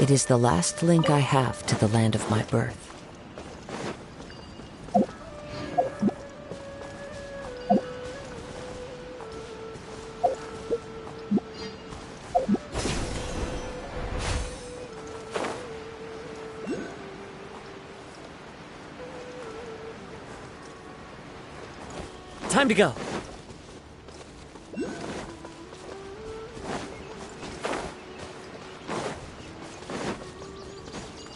It is the last link I have to the land of my birth. Time to go.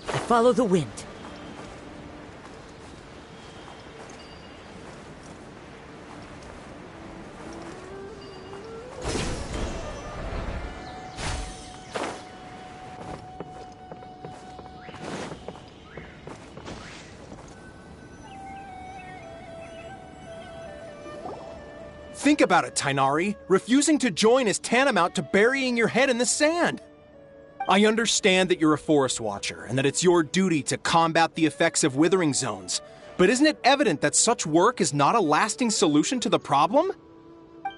I follow the wind. Think about it, Tighnari. Refusing to join is tantamount to burying your head in the sand. I understand that you're a forest watcher, and that it's your duty to combat the effects of withering zones. But isn't it evident that such work is not a lasting solution to the problem?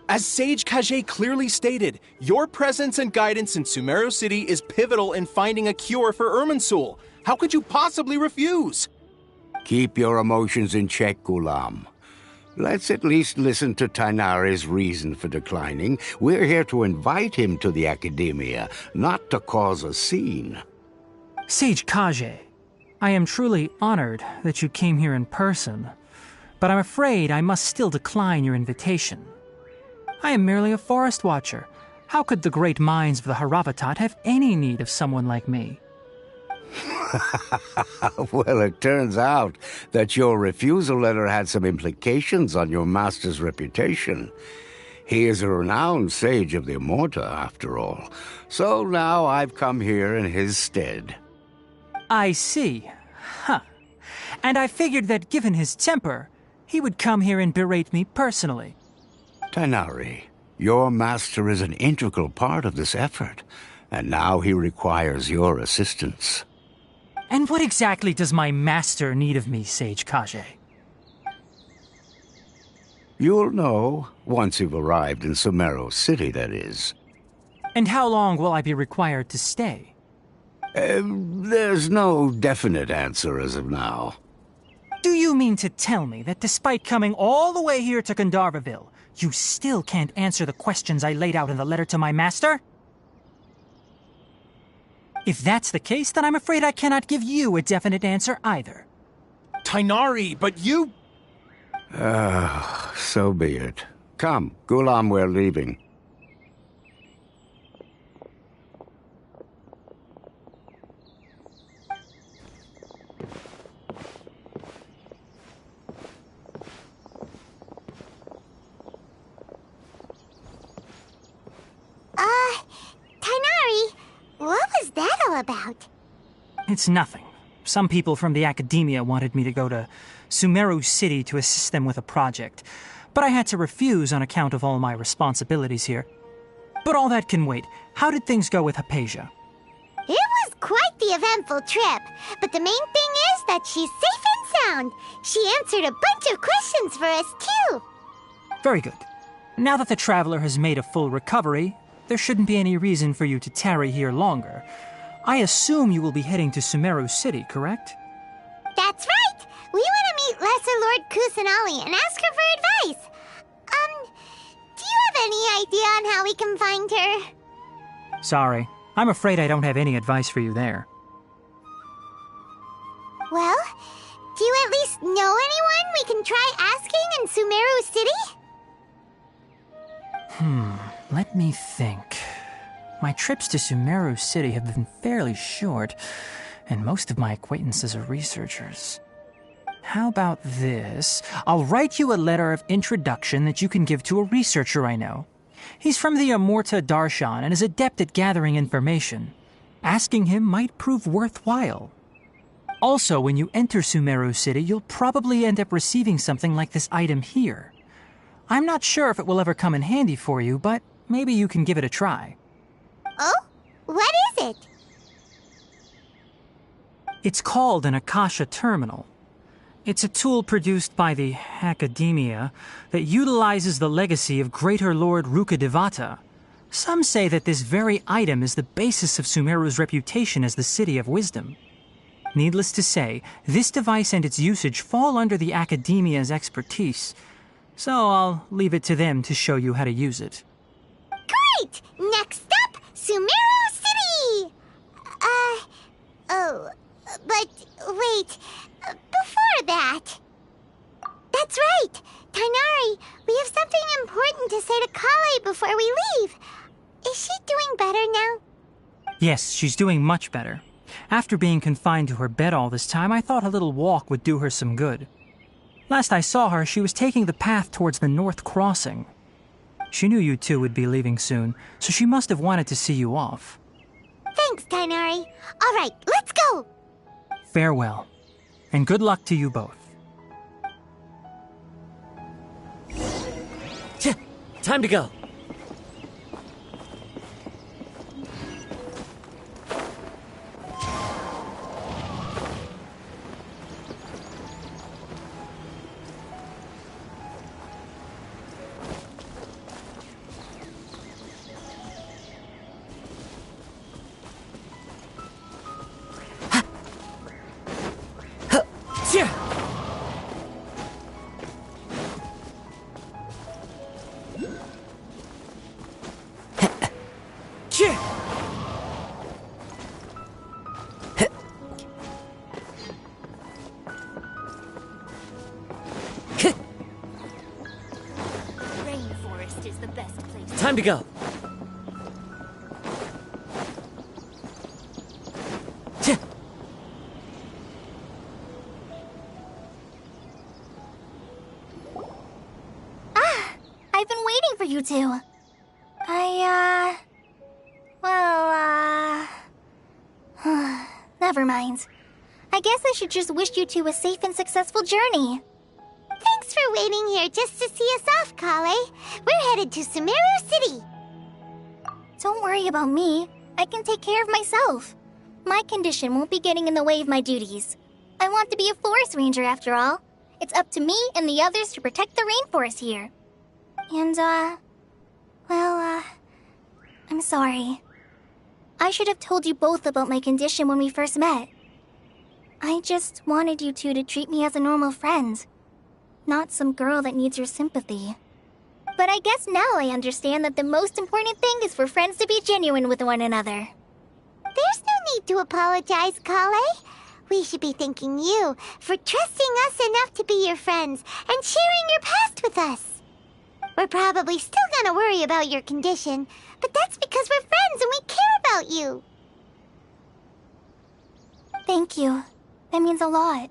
As Sage Kage clearly stated, your presence and guidance in Sumeru City is pivotal in finding a cure for Irminsul. How could you possibly refuse? Keep your emotions in check, Ghulam. Let's at least listen to Tighnari's reason for declining. We're here to invite him to the Academia, not to cause a scene. Sage Kage, I am truly honored that you came here in person, but I'm afraid I must still decline your invitation. I am merely a forest watcher. How could the great minds of the Haravatat have any need of someone like me? Well, it turns out that your refusal letter had some implications on your master's reputation. He is a renowned sage of the Immorta, after all. So now I've come here in his stead. I see. Huh. And I figured that given his temper, he would come here and berate me personally. Tighnari, your master is an integral part of this effort, and now he requires your assistance. And what exactly does my master need of me, Sage Kage? You'll know, once you've arrived in Sumeru City, that is. And how long will I be required to stay? There's no definite answer as of now. Do you mean to tell me that despite coming all the way here to Gandharvaville, you still can't answer the questions I laid out in the letter to my master? If that's the case, then I'm afraid I cannot give you a definite answer either. Tighnari, but you... So be it. Come, Ghulam, we're leaving. Tighnari, what was that all about? It's nothing. Some people from the Academia wanted me to go to Sumeru City to assist them with a project, but I had to refuse on account of all my responsibilities here. But all that can wait. How did things go with Hypatia? It was quite the eventful trip, but the main thing is that she's safe and sound. She answered a bunch of questions for us, too. Very good. Now that the traveler has made a full recovery, there shouldn't be any reason for you to tarry here longer. I assume you will be heading to Sumeru City, correct? That's right! We want to meet Lesser Lord Kusanali and ask her for advice. Do you have any idea on how we can find her? Sorry. I'm afraid I don't have any advice for you there. Well, do you at least know anyone we can try asking in Sumeru City? Let me think. My trips to Sumeru City have been fairly short, and most of my acquaintances are researchers. How about this? I'll write you a letter of introduction that you can give to a researcher I know. He's from the Immorta Darshan and is adept at gathering information. Asking him might prove worthwhile. Also, when you enter Sumeru City, you'll probably end up receiving something like this item here. I'm not sure if it will ever come in handy for you, but maybe you can give it a try. Oh? What is it? It's called an Akasha Terminal. It's a tool produced by the Academia that utilizes the legacy of Greater Lord Rukkhadevata, Some say that this very item is the basis of Sumeru's reputation as the City of Wisdom. Needless to say, this device and its usage fall under the Academia's expertise, so I'll leave it to them to show you how to use it. Great! Next up, Sumeru City! But wait, before that... That's right! Tighnari, we have something important to say to Collei before we leave. Is she doing better now? Yes, she's doing much better. After being confined to her bed all this time, I thought a little walk would do her some good. Last I saw her, she was taking the path towards the North Crossing. She knew you two would be leaving soon, so she must have wanted to see you off. Thanks, Tighnari. All right, let's go! Farewell, and good luck to you both. Time to go. Rainforest is the best place. Time to go. I've been waiting for you two. Never mind. I guess I should just wish you two a safe and successful journey. Thanks for waiting here just to see us off, Collei. We're headed to Sumeru City. Don't worry about me. I can take care of myself. My condition won't be getting in the way of my duties. I want to be a forest ranger after all. It's up to me and the others to protect the rainforest here. And, I'm sorry. I should have told you both about my condition when we first met. I just wanted you two to treat me as a normal friend, not some girl that needs your sympathy. But I guess now I understand that the most important thing is for friends to be genuine with one another. There's no need to apologize, Collei. We should be thanking you for trusting us enough to be your friends and sharing your past with us. We're probably still gonna worry about your condition, but that's because we're friends and we care about you. Thank you. That means a lot.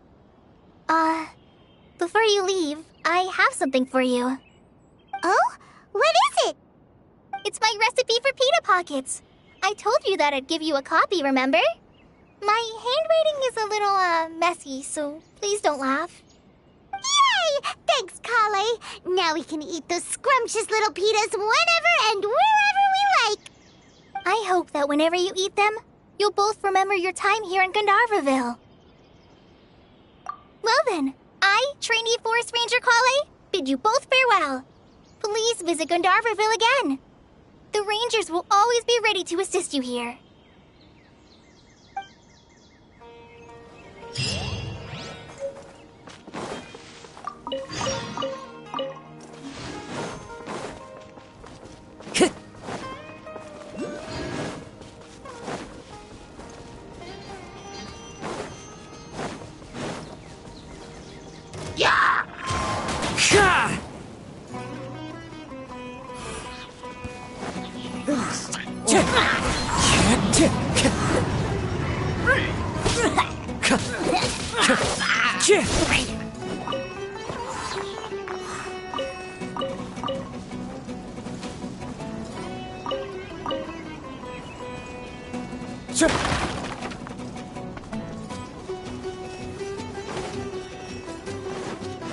Before you leave, I have something for you. Oh? What is it? It's my recipe for pita pockets. I told you that I'd give you a copy, remember? My handwriting is a little, messy, so please don't laugh. Yay! Thanks, Collei. Now we can eat those scrumptious little pitas whenever and wherever we like. I hope that whenever you eat them, you'll both remember your time here in Gandharvaville. Well then, I, trainee Forest Ranger Collei, bid you both farewell. Please visit Gandharvaville again. The Rangers will always be ready to assist you here.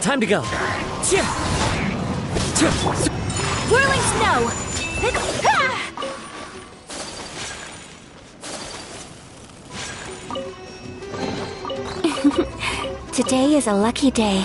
Time to go. Whirling snow! Today is a lucky day.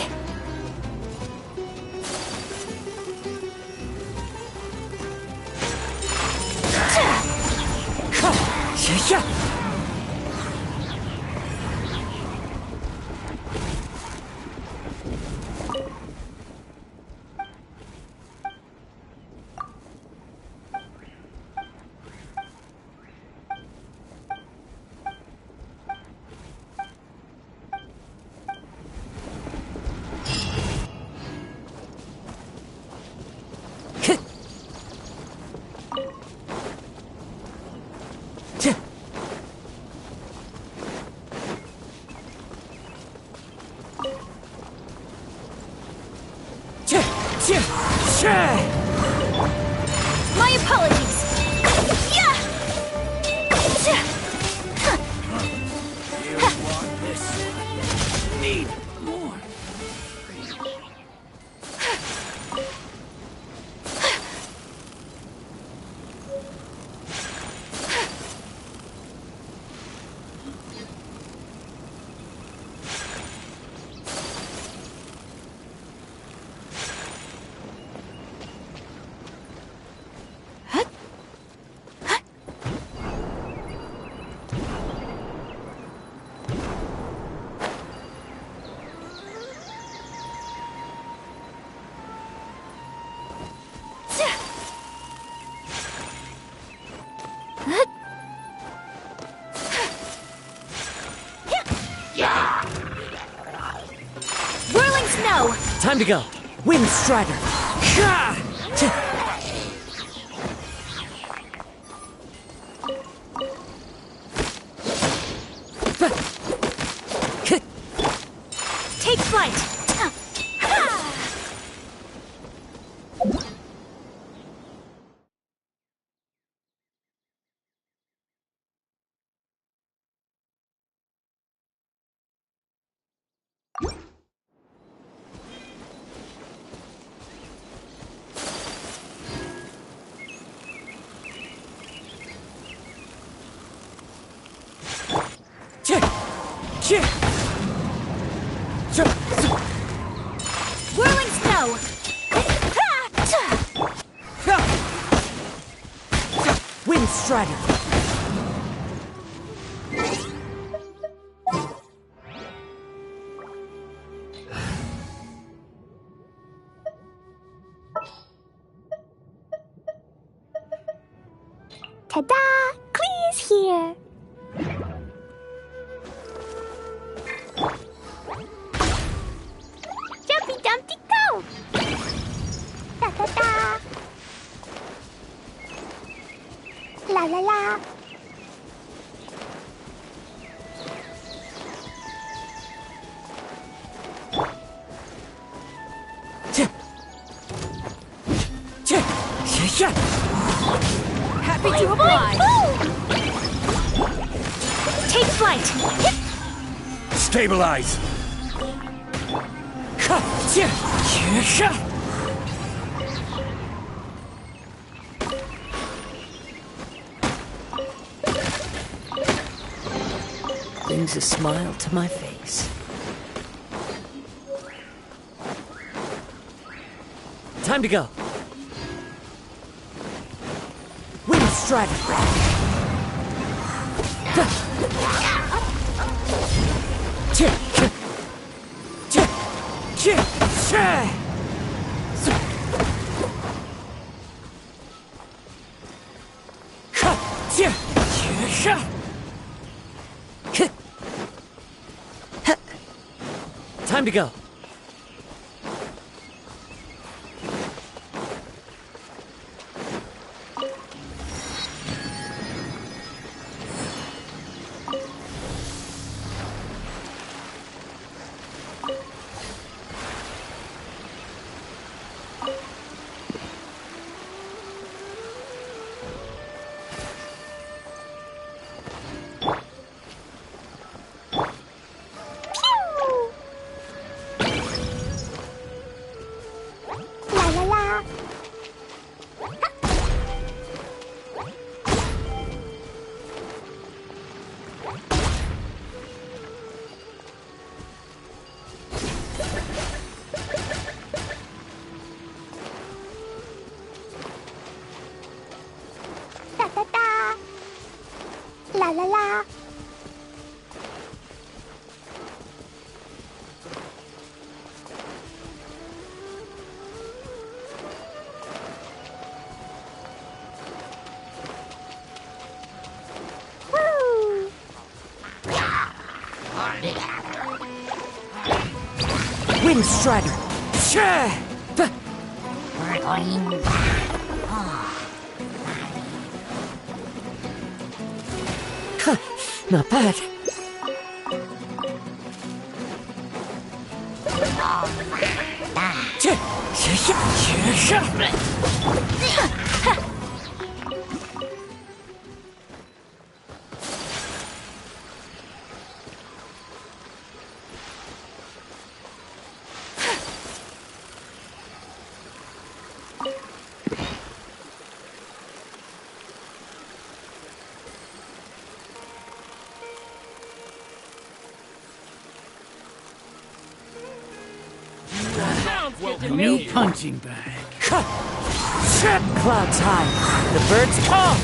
My apologies. Yeah. Need more. Whirling snow. Time to go. Wind Strider. Take flight. Whirling snow. Wind Strider. Ta-da! Clee's here. Jumpy Dumpty go! Ta-ta-ta! La la la! Happy to oblige! Take flight! Stabilize. Brings a smile to my face. Time to go. Wind Strider. Time to go. La la la. Woo! Wind Strider. Not bad. New punching bag. Clouds high. The birds call.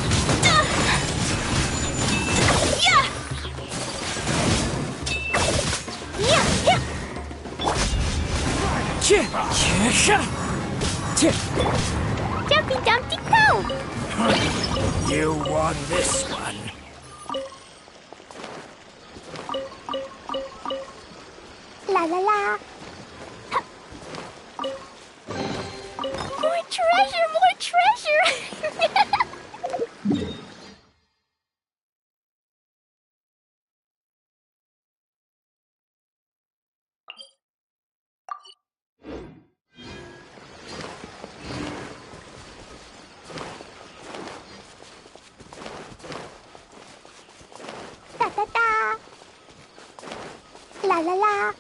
Jumpy Dumpty Go! You won this one. La la la. More treasure, more treasure! Da da da. La la la.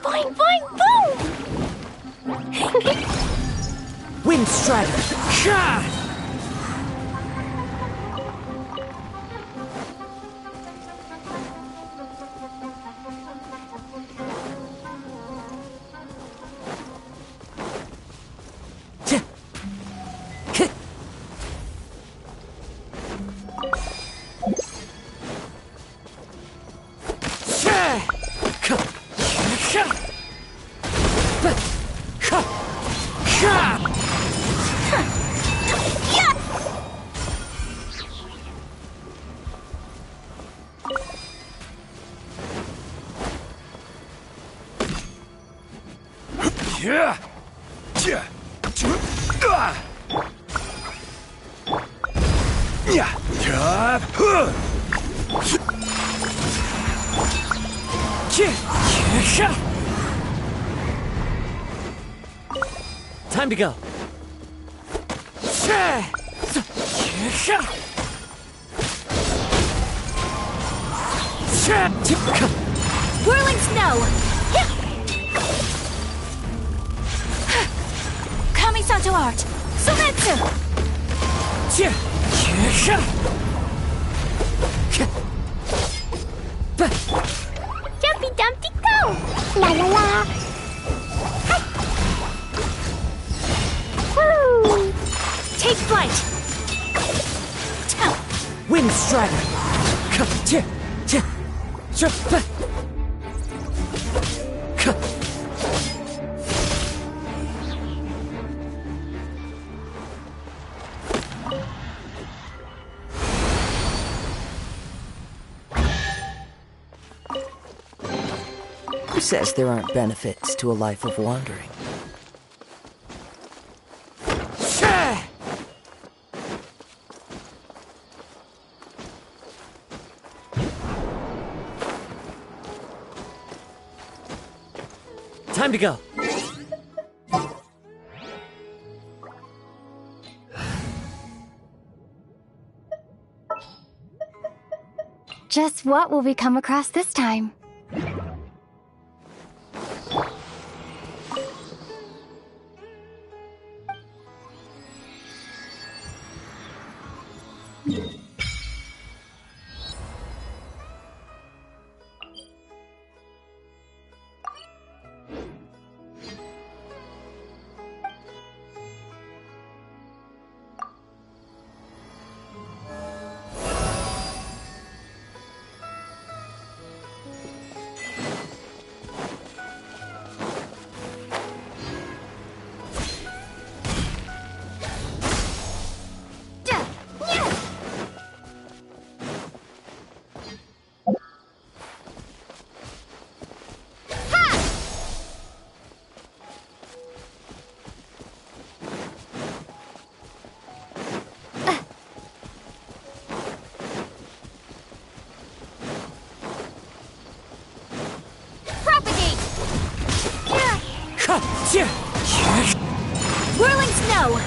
Boing, boing, boom! Wind Strider. Time to go. Whirling snow! Kamisato art! Sumetsu! Jumpy Dumpty Go! La la la! Woo! Take flight! Wind Strider. Who says there aren't benefits to a life of wandering? Time to go. Just what will we come across this time? snow!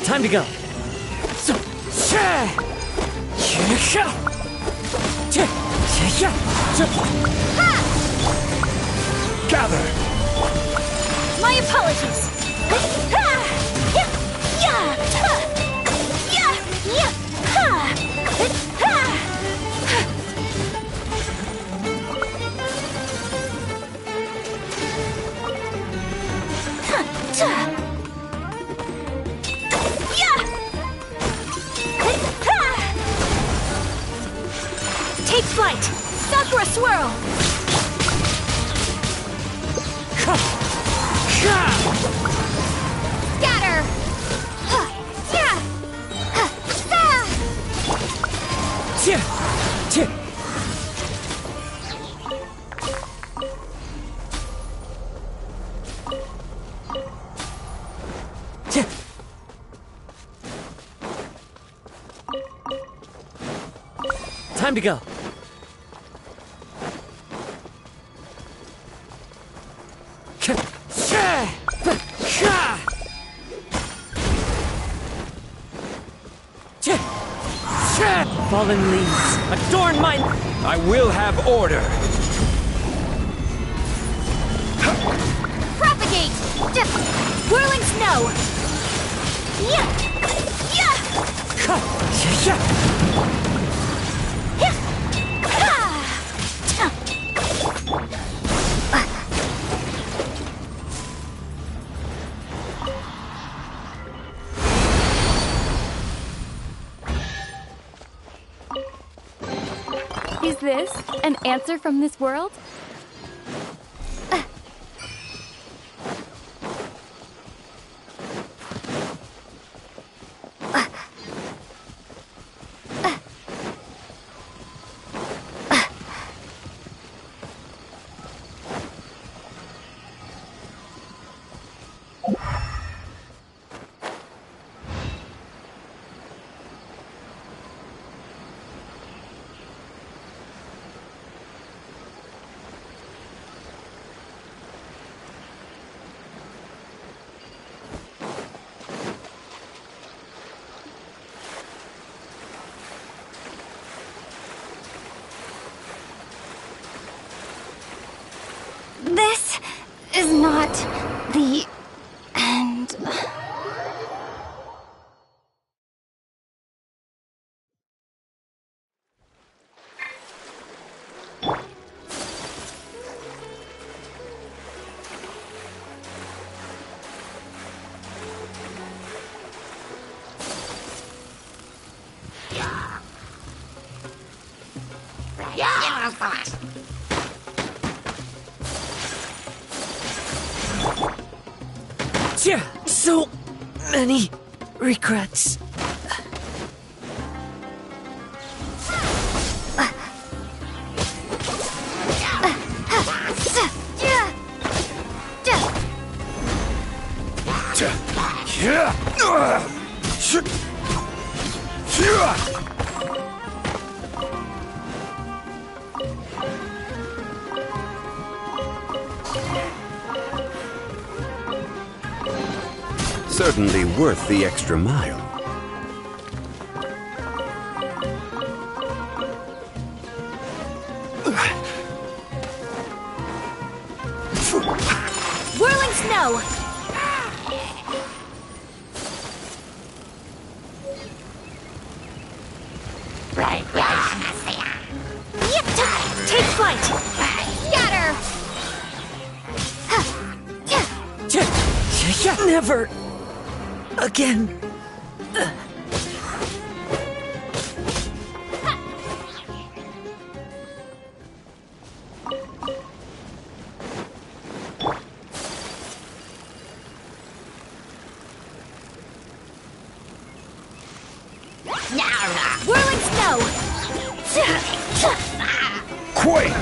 Time to go. Gather! My apologies! Take flight! Sakura swirl! Scatter! Time to go. Fallen leaves, adorn mine. I will have order! Propagate! Whirling snow! Is this an answer from this world? This is not the end. So many regrets. Certainly worth the extra mile. Whirling snow! Take flight! Scatter! Never again. Whirling snow! Quake!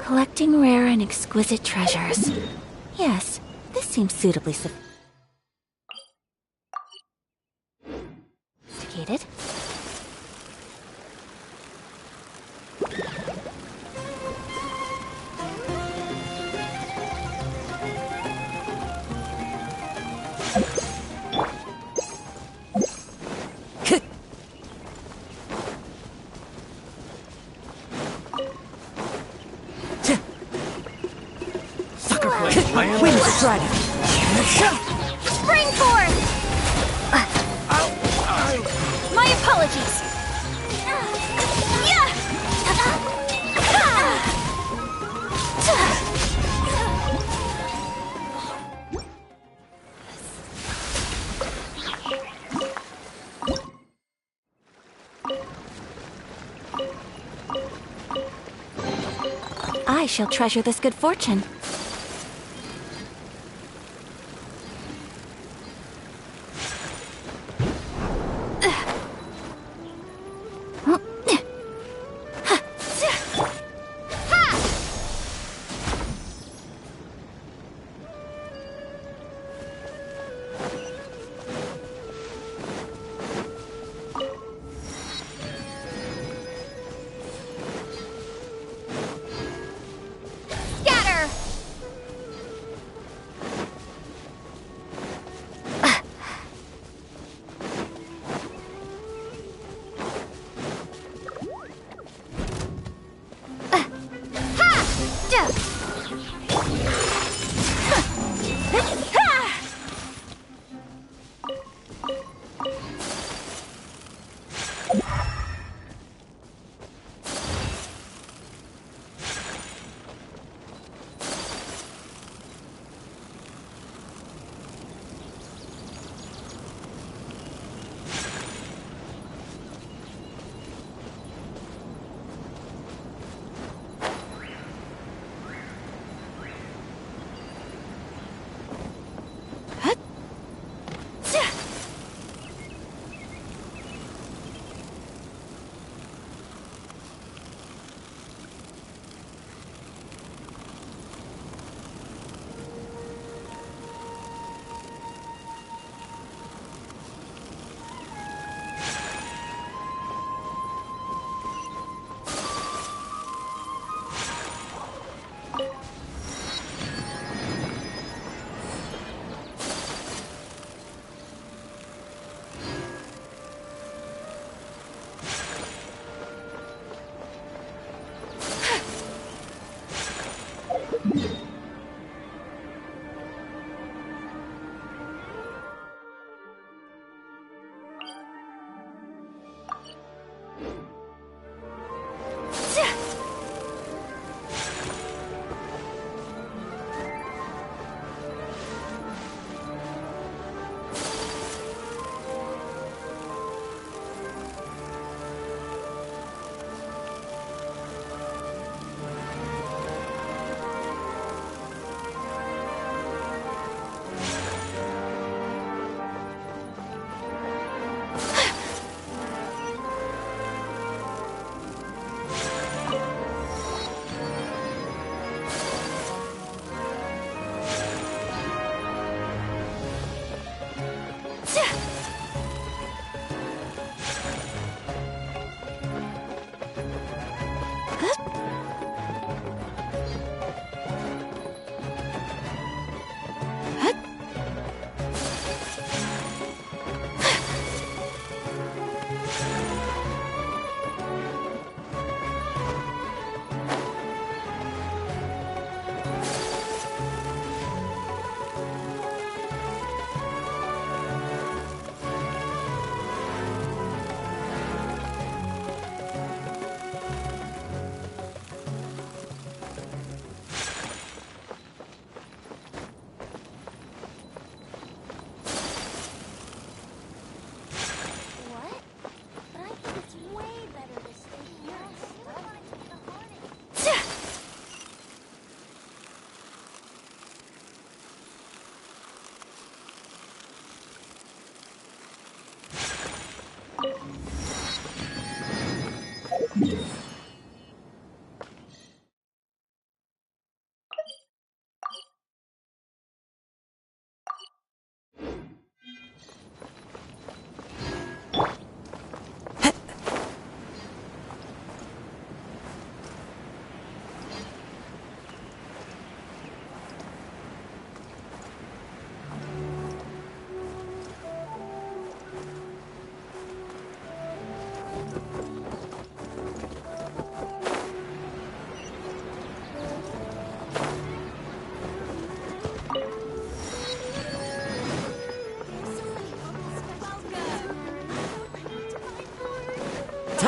Collecting rare and exquisite treasures. Yes, this seems suitably sophisticated. Wind Strider. Spring forth! My apologies. I shall treasure this good fortune.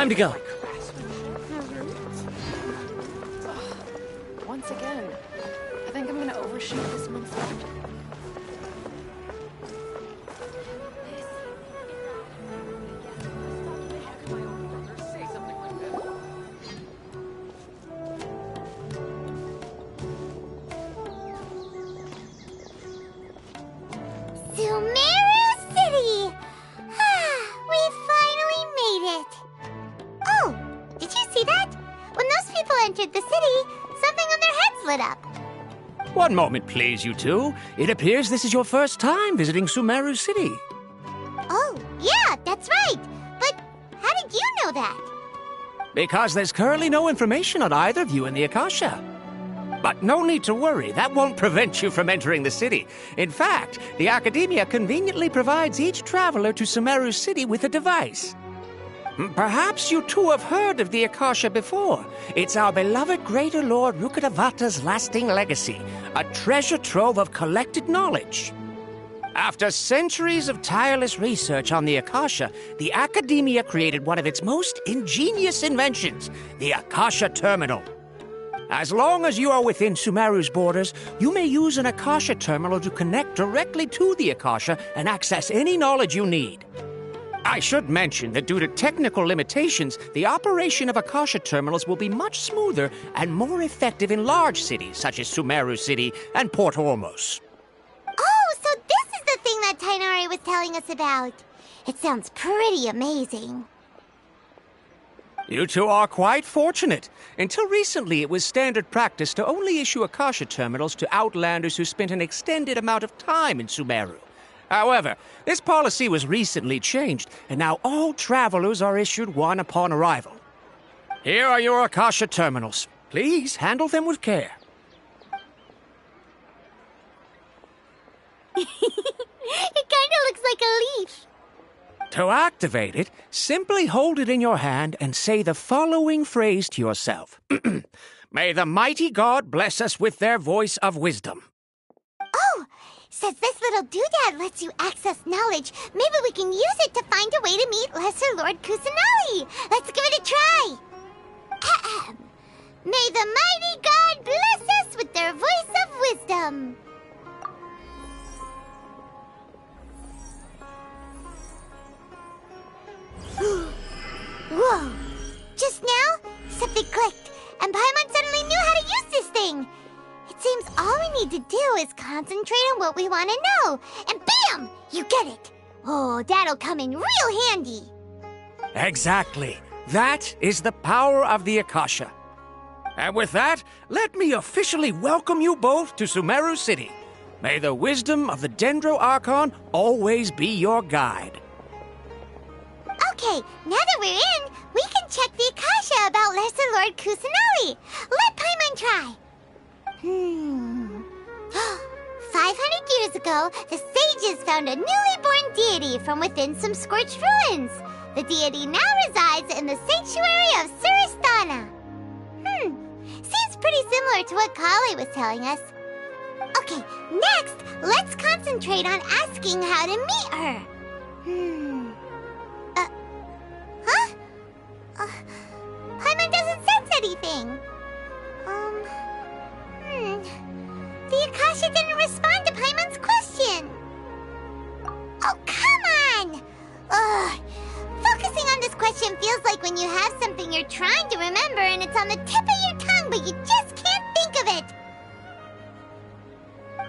Time to go. Once again, I think I'm gonna overshoot this month's rent. Sumeru City! We finally made it! Oh, did you see that? When those people entered the city, something on their heads lit up. One moment, please, you two. It appears this is your first time visiting Sumeru City. Oh, yeah, that's right. But how did you know that? Because there's currently no information on either of you in the Akasha. But no need to worry, that won't prevent you from entering the city. In fact, the Academia conveniently provides each traveler to Sumeru City with a device. Perhaps you two have heard of the Akasha before. It's our beloved Greater Lord Rukkhadevata's lasting legacy, a treasure trove of collected knowledge. After centuries of tireless research on the Akasha, the Academia created one of its most ingenious inventions, the Akasha Terminal. As long as you are within Sumeru's borders, you may use an Akasha terminal to connect directly to the Akasha and access any knowledge you need. I should mention that due to technical limitations, the operation of Akasha terminals will be much smoother and more effective in large cities such as Sumeru City and Port Ormos. Oh, so this is the thing that Tainari was telling us about. It sounds pretty amazing. You two are quite fortunate. Until recently, it was standard practice to only issue Akasha terminals to outlanders who spent an extended amount of time in Sumeru. However, this policy was recently changed, and now all travelers are issued one upon arrival. Here are your Akasha terminals. Please handle them with care. It kinda looks like a leaf. To activate it, simply hold it in your hand and say the following phrase to yourself. May the mighty God bless us with their voice of wisdom. Oh, says this little doodad lets you access knowledge. Maybe we can use it to find a way to meet Lesser Lord Kusanali. Let's give it a try. Ahem. May the mighty God bless us with their voice of wisdom. Whoa! Just now, something clicked, and Paimon suddenly knew how to use this thing. It seems all we need to do is concentrate on what we want to know, and bam! You get it! Oh, that'll come in real handy. Exactly. That is the power of the Akasha. And with that, let me officially welcome you both to Sumeru City. May the wisdom of the Dendro Archon always be your guide. Okay, now that we're in, we can check the Akasha about Lesser Lord Kusanali. Let Paimon try. 500 years ago, the sages found a newly born deity from within some scorched ruins. The deity now resides in the sanctuary of Suristana. Seems pretty similar to what Collei was telling us. Okay, next, let's concentrate on asking how to meet her. Paimon doesn't sense anything. The Akasha didn't respond to Paimon's question. Oh, come on! Ugh. Focusing on this question feels like when you have something you're trying to remember and it's on the tip of your tongue, but you just can't think of it.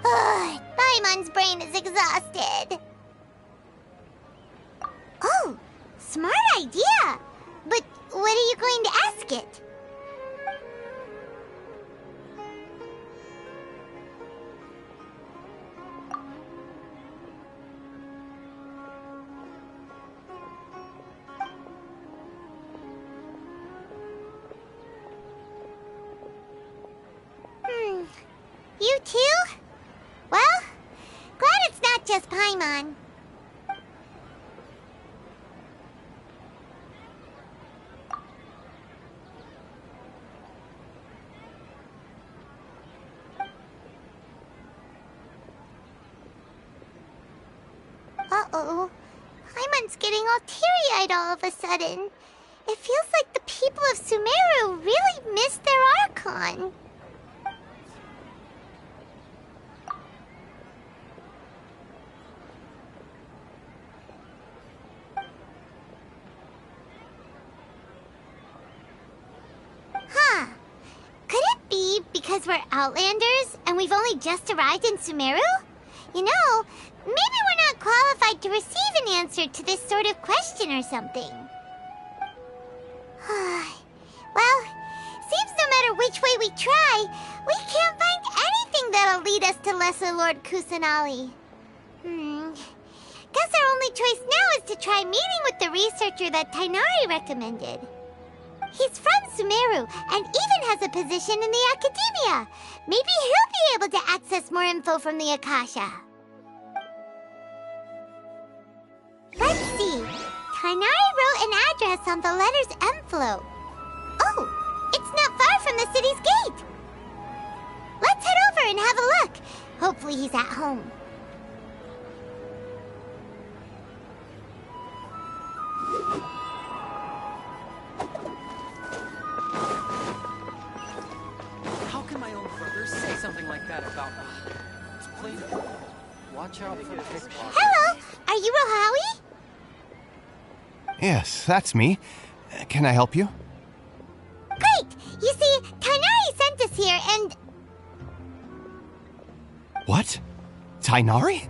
Ugh, Paimon's brain is exhausted. Oh, smart idea. But what are you going to ask it? You too? Well, glad it's not just Paimon. Uh-oh. Paimon's getting all teary-eyed all of a sudden. It feels like the people of Sumeru really missed their Archon. Huh. Could it be because we're Outlanders and we've only just arrived in Sumeru? You know, maybe we're not qualified to receive an answer to this sort of question or something. Well, seems no matter which way we try, we can't find anything that'll lead us to Lesser Lord Kusanali. Guess our only choice now is to try meeting with the researcher that Tighnari recommended. He's from Sumeru and even has a position in the Academia. Maybe he'll be able to access more info from the Akasha. Let's see. Tighnari wrote an address on the letter's envelope. Oh, it's not far from the city's gate. Let's head over and have a look. Hopefully he's at home. How can my own brother say something like that about... It's plain... Watch out for the pickpocket. Hello, are you Rohawi? Yes, that's me. Can I help you? Great! You see, Tighnari sent us here and... What? Tighnari?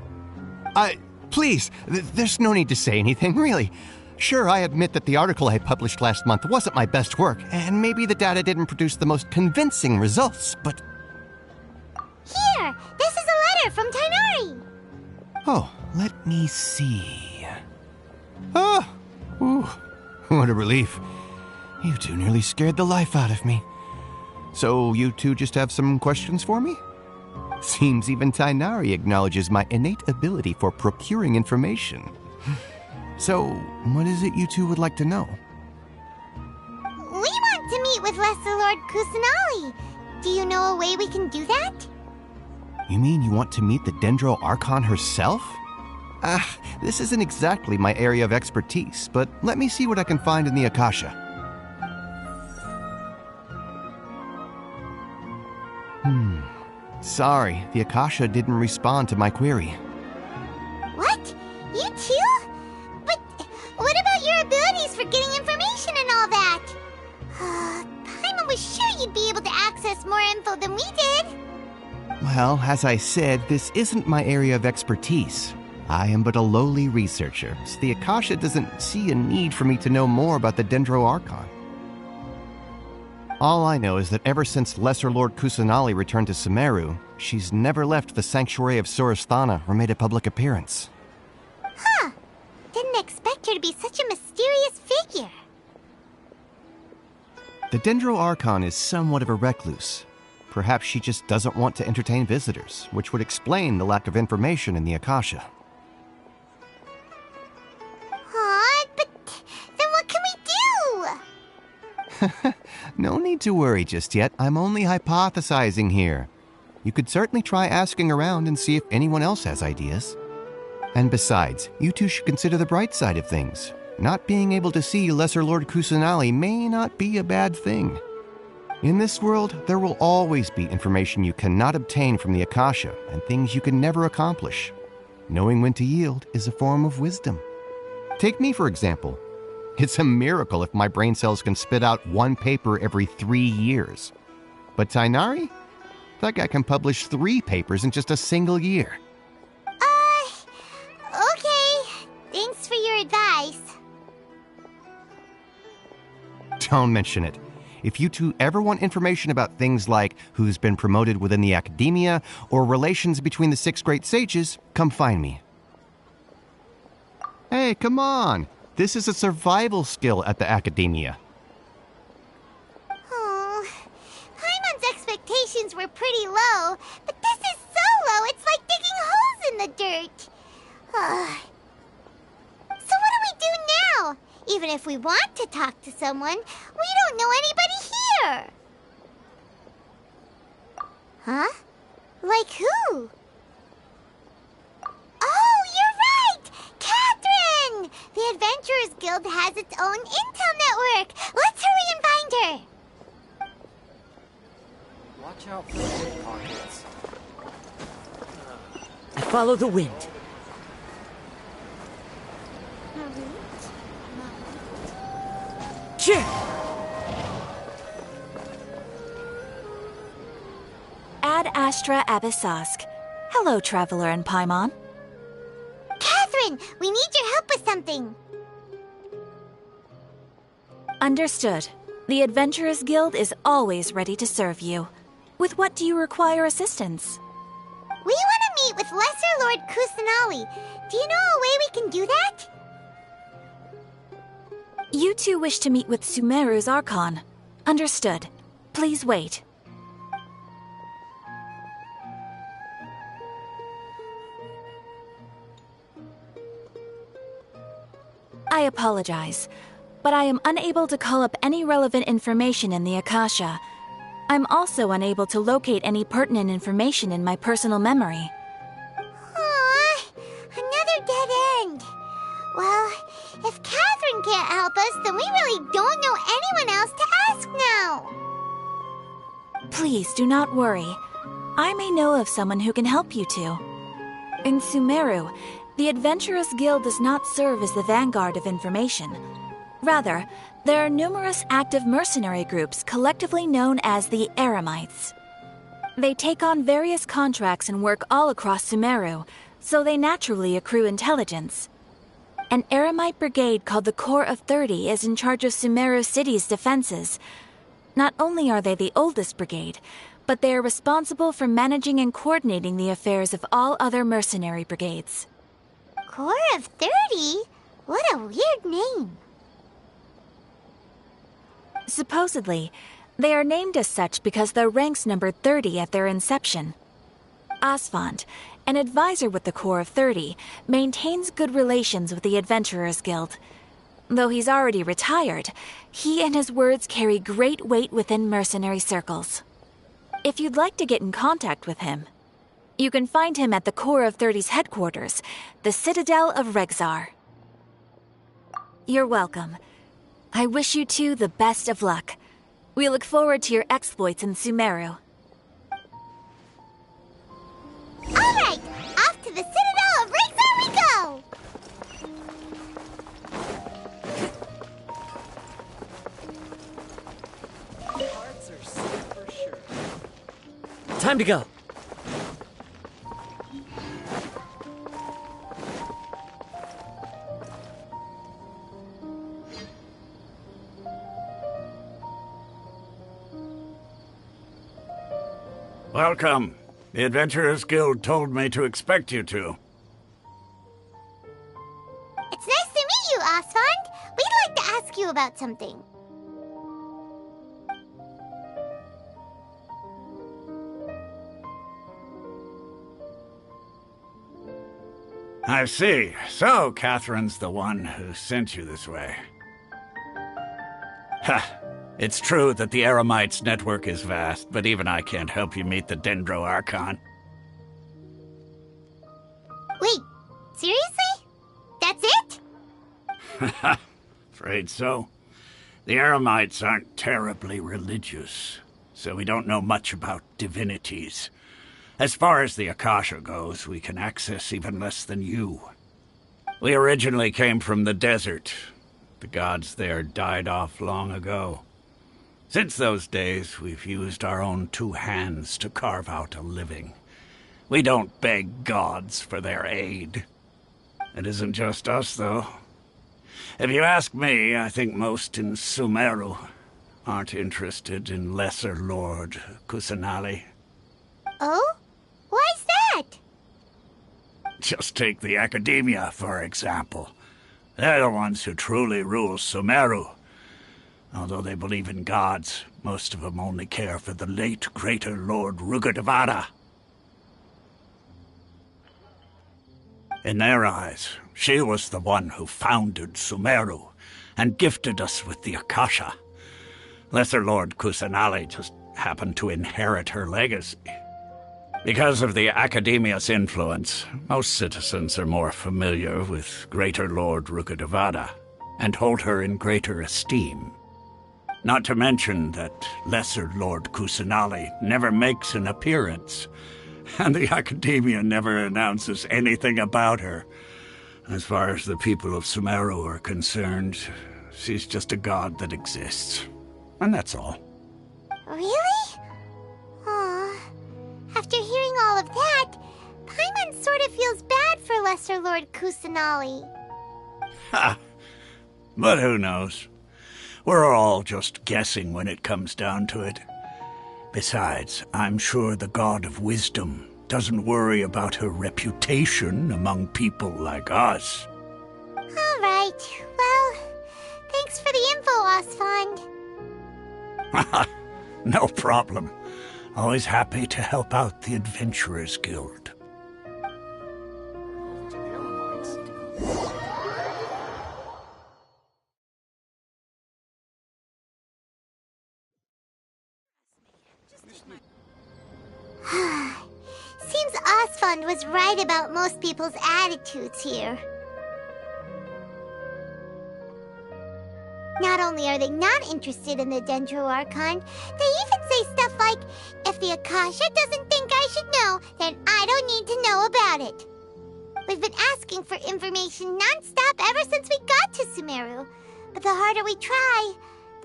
Please, there's no need to say anything, really. Sure, I admit that the article I published last month wasn't my best work, and maybe the data didn't produce the most convincing results, but... Here! This is a letter from Tighnari! Oh, let me see... Oh! Ooh, what a relief. You two nearly scared the life out of me. So you two just have some questions for me? Seems even Tighnari acknowledges my innate ability for procuring information. So, what is it you two would like to know? We want to meet with Lesser Lord Kusanali. Do you know a way we can do that? You mean you want to meet the Dendro Archon herself? This isn't exactly my area of expertise, but let me see what I can find in the Akasha. Sorry, the Akasha didn't respond to my query. What? You too? But what about your abilities for getting information and all that? Paimon was sure you'd be able to access more info than we did. Well, as I said, this isn't my area of expertise. I am but a lowly researcher, so the Akasha doesn't see a need for me to know more about the Dendro Archon. All I know is that ever since Lesser Lord Kusanali returned to Sumeru, she's never left the Sanctuary of Sorasthana or made a public appearance. Huh. Didn't expect her to be such a mysterious figure. The Dendro Archon is somewhat of a recluse. Perhaps she just doesn't want to entertain visitors, which would explain the lack of information in the Akasha. But then what can we do? No need to worry just yet. I'm only hypothesizing here. You could certainly try asking around and see if anyone else has ideas. And besides, you two should consider the bright side of things. Not being able to see Lesser Lord Kusanali may not be a bad thing. In this world, there will always be information you cannot obtain from the Akasha and things you can never accomplish. Knowing when to yield is a form of wisdom. Take me, for example. It's a miracle if my brain cells can spit out one paper every 3 years. But Tighnari? That guy can publish 3 papers in just a single year. Okay. Thanks for your advice. Don't mention it. If you two ever want information about things like who's been promoted within the Academia or relations between the 6 great sages, come find me. Hey, come on! This is a survival skill at the Academia. Oh, Paimon's expectations were pretty low, but this is so low it's like digging holes in the dirt. So what do we do now? Even if we want to talk to someone, we don't know anybody here. Huh? Like who? Oh, you're right! Catherine! The Adventurers Guild has its own intel network. out for the pickpockets. I follow the wind. Ad Astra Abyssosk. Hello, Traveler and Paimon. Catherine, we need your help with something. Understood. The Adventurers Guild is always ready to serve you. With what do you require assistance? We want to meet with Lesser Lord Kusanali. Do you know a way we can do that? You two wish to meet with Sumeru's Archon. Understood. Please wait. I apologize, but I am unable to call up any relevant information in the Akasha. I'm also unable to locate any pertinent information in my personal memory. Aww, another dead end. Well, if Catherine can't help us, then we really don't know anyone else to ask now. Please do not worry. I may know of someone who can help you two. In Sumeru, the Adventurers Guild does not serve as the vanguard of information. Rather, there are numerous active mercenary groups collectively known as the Eremites. They take on various contracts and work all across Sumeru, so they naturally accrue intelligence. An Eremite brigade called the Corps of 30 is in charge of Sumeru City's defenses. Not only are they the oldest brigade, but they are responsible for managing and coordinating the affairs of all other mercenary brigades. Corps of 30? What a weird name. Supposedly, they are named as such because their ranks numbered 30 at their inception. Asfand, an advisor with the Corps of 30, maintains good relations with the Adventurers Guild. Though he's already retired, he and his words carry great weight within mercenary circles. If you'd like to get in contact with him, you can find him at the Corps of 30's headquarters, the Citadel of Rexar. You're welcome. I wish you two the best of luck. We look forward to your exploits in Sumeru. All right, off to the Citadel of Rexar we go! Cards are set for sure. Time to go. Welcome. The Adventurers Guild told me to expect you two. It's nice to meet you, Asfand. We'd like to ask you about something. I see. So, Catherine's the one who sent you this way. Ha! It's true that the Eremites' network is vast, but even I can't help you meet the Dendro Archon. Wait, seriously? That's it? Afraid so. The Eremites aren't terribly religious, so we don't know much about divinities. As far as the Akasha goes, we can access even less than you. We originally came from the desert. The gods there died off long ago. Since those days, we've used our own two hands to carve out a living. We don't beg gods for their aid. It isn't just us, though. If you ask me, I think most in Sumeru aren't interested in Lesser Lord Kusanali. Oh? Why's that? Just take the Academia, for example. They're the ones who truly rule Sumeru. Although they believe in gods, most of them only care for the late Greater Lord Rugurdevada. In their eyes, she was the one who founded Sumeru and gifted us with the Akasha. Lesser Lord Kusanali just happened to inherit her legacy. Because of the Academia's influence, most citizens are more familiar with Greater Lord Rugurdevada and hold her in greater esteem. Not to mention that Lesser Lord Kusanali never makes an appearance, and the Academia never announces anything about her. As far as the people of Sumeru are concerned, she's just a god that exists. And that's all. Really? Aw. After hearing all of that, Paimon sort of feels bad for Lesser Lord Kusanali. Ha! But who knows? We're all just guessing when it comes down to it. Besides, I'm sure the God of Wisdom doesn't worry about her reputation among people like us. All right. Well, thanks for the info, Osfond. No problem. Always happy to help out the Adventurers Guild. Seems Osfond was right about most people's attitudes here. Not only are they not interested in the Dendro Archon, they even say stuff like, if the Akasha doesn't think I should know, then I don't need to know about it. We've been asking for information non-stop ever since we got to Sumeru, but the harder we try,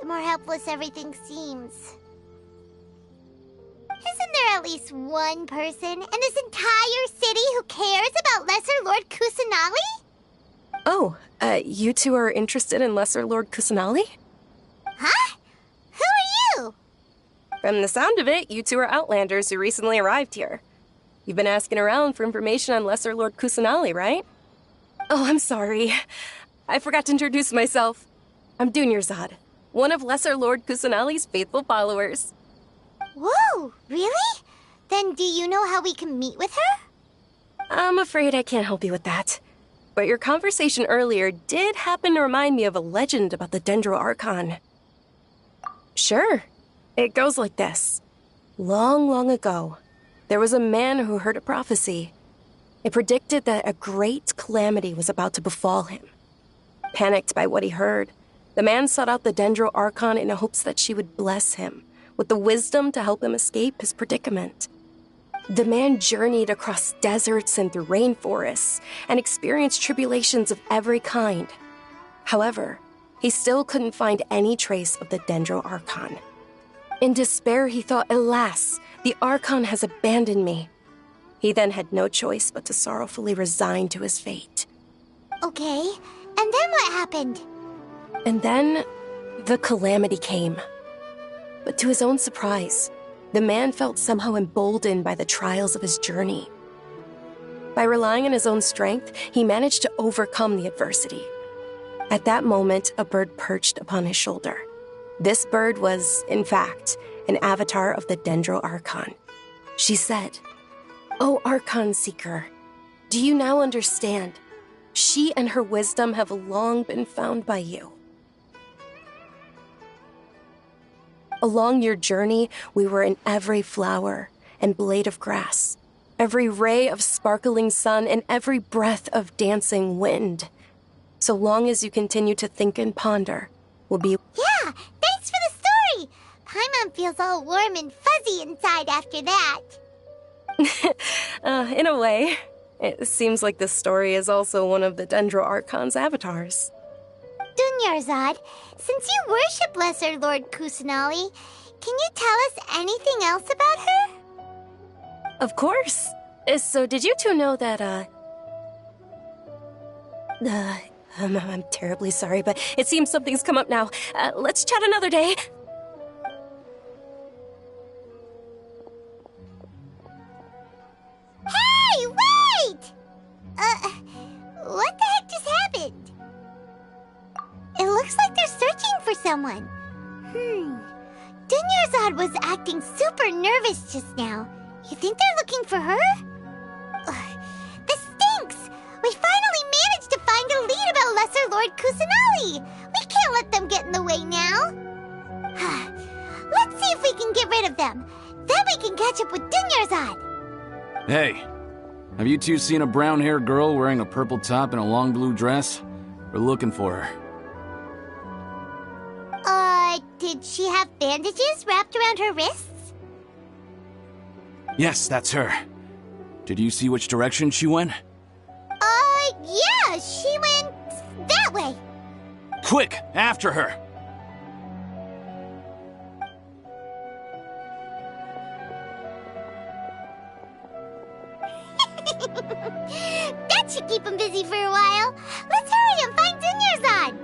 the more helpless everything seems. Isn't there at least one person in this entire city who cares about Lesser Lord Kusanali? Oh, you two are interested in Lesser Lord Kusanali? Huh? Who are you? From the sound of it, you two are Outlanders who recently arrived here. You've been asking around for information on Lesser Lord Kusanali, right? Oh, I'm sorry. I forgot to introduce myself. I'm Dunyarzad, one of Lesser Lord Kusanali's faithful followers. Whoa, really? Then do you know how we can meet with her? I'm afraid I can't help you with that. But your conversation earlier did happen to remind me of a legend about the Dendro Archon. Sure. It goes like this. Long, long ago, there was a man who heard a prophecy. It predicted that a great calamity was about to befall him. Panicked by what he heard, the man sought out the Dendro Archon in hopes that she would bless him with the wisdom to help him escape his predicament. The man journeyed across deserts and through rainforests and experienced tribulations of every kind. However, he still couldn't find any trace of the Dendro Archon. In despair, he thought, alas, the Archon has abandoned me. He then had no choice but to sorrowfully resign to his fate. Okay, and then what happened? And then, the calamity came. But to his own surprise, the man felt somehow emboldened by the trials of his journey. By relying on his own strength, he managed to overcome the adversity. At that moment, a bird perched upon his shoulder. This bird was, in fact, an avatar of the Dendro Archon. She said, "O Archon Seeker, do you now understand? She and her wisdom have long been found by you. Along your journey, we were in every flower and blade of grass, every ray of sparkling sun, and every breath of dancing wind. So long as you continue to think and ponder, we'll be..." Yeah, thanks for the story! Paimon feels all warm and fuzzy inside after that. In a way. It seems like this story is also one of the Dendro Archon's avatars. Dunyarzad, since you worship Lesser Lord Kusanali, can you tell us anything else about her? Of course. So did you two know that, I'm terribly sorry, but it seems something's come up now. Let's chat another day. Hey, wait! What the heck just happened? It looks like they're searching for someone. Dunyarzad was acting super nervous just now. You think they're looking for her? This stinks! We finally managed to find a lead about Lesser Lord Kusanali! We can't let them get in the way now! Let's see if we can get rid of them. Then we can catch up with Dunyarzad! Hey, have you two seen a brown-haired girl wearing a purple top and a long blue dress? We're looking for her. Did she have bandages wrapped around her wrists? Yes, that's her. Did you see which direction she went? Yeah, she went that way. Quick, after her! That should keep him busy for a while. Let's hurry and find Dunyarzad.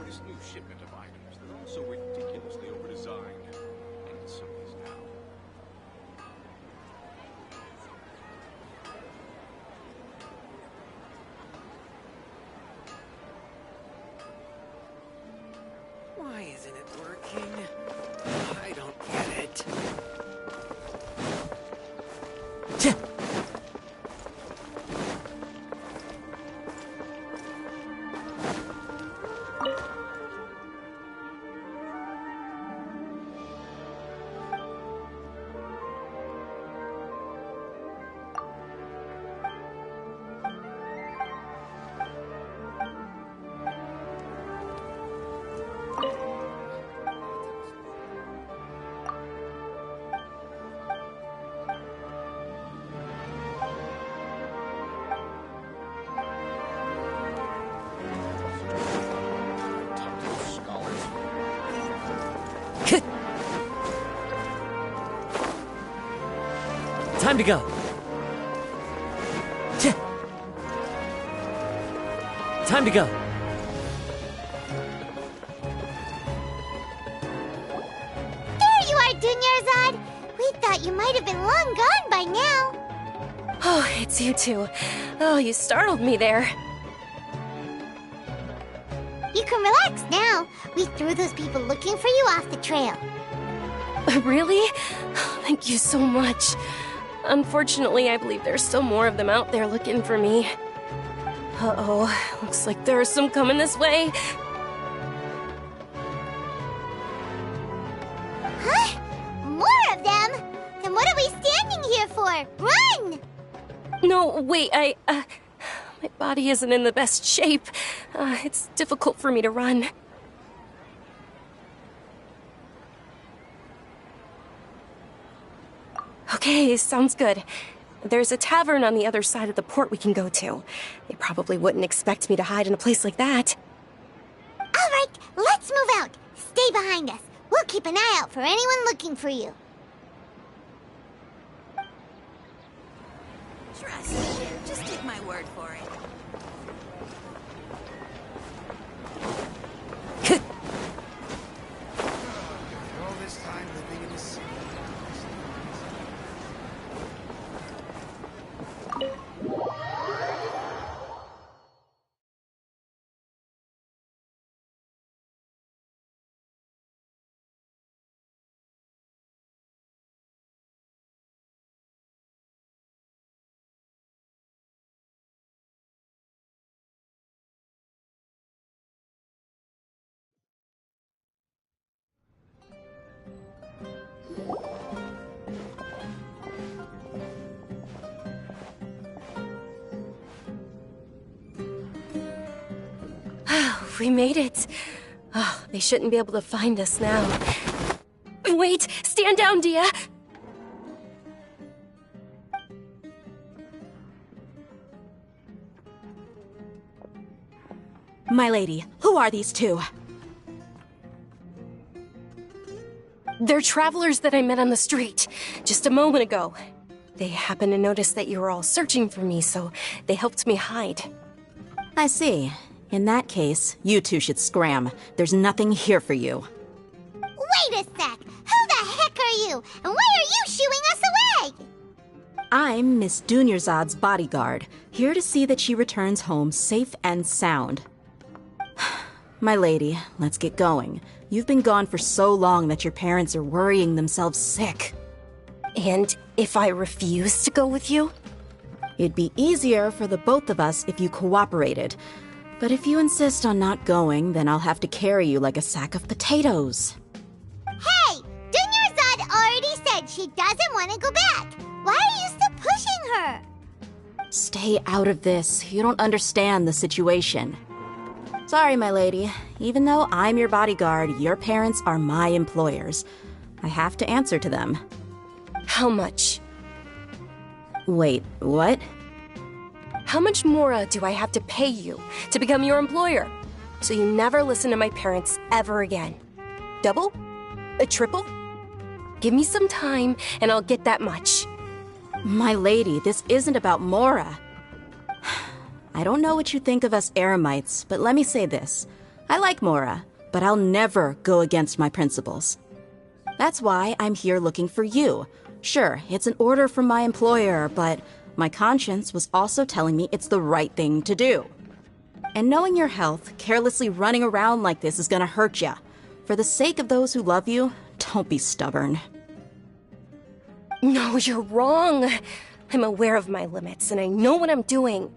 This new shipment of items, they're also ridiculously overdesigned. And so is now. Why isn't it working? I don't get it. Time to go. Time to go. There you are, Dunyarzad. We thought you might have been long gone by now. Oh, it's you two. Oh, you startled me there. You can relax now. We threw those people looking for you off the trail. Really? Thank you so much. Unfortunately, I believe there's still more of them out there looking for me. Uh-oh, looks like there's some coming this way. Huh? More of them? Then what are we standing here for? Run! No, wait, my body isn't in the best shape. It's difficult for me to run. Okay, sounds good. There's a tavern on the other side of the port we can go to. They probably wouldn't expect me to hide in a place like that. All right, let's move out. Stay behind us. We'll keep an eye out for anyone looking for you. Trust me. Just take my word for it. All this time living in the city. We made it. Oh, they shouldn't be able to find us now. Wait! Stand down, dehya! My lady, who are these two? They're travelers that I met on the street just a moment ago. They happened to notice that you were all searching for me, so they helped me hide. I see. In that case, you two should scram. There's nothing here for you. Wait a sec! Who the heck are you? And why are you shooing us away? I'm Miss Dunyarzad's bodyguard, here to see that she returns home safe and sound. My lady, let's get going. You've been gone for so long that your parents are worrying themselves sick. And if I refuse to go with you? It'd be easier for the both of us if you cooperated. But if you insist on not going, then I'll have to carry you like a sack of potatoes. Hey! Dunyarzad already said she doesn't want to go back. Why are you still pushing her? Stay out of this. You don't understand the situation. Sorry, my lady. Even though I'm your bodyguard, your parents are my employers. I have to answer to them. How much? Wait, what? How much more do I have to pay you to become your employer? So you never listen to my parents ever again. Double? A triple? Give me some time and I'll get that much. My lady, this isn't about Mora. I don't know what you think of us Eremites, but let me say this. I like Mora, but I'll never go against my principles. That's why I'm here looking for you. Sure, it's an order from my employer, but my conscience was also telling me it's the right thing to do. And knowing your health, carelessly running around like this is gonna hurt ya. For the sake of those who love you, don't be stubborn. No, you're wrong. I'm aware of my limits and I know what I'm doing.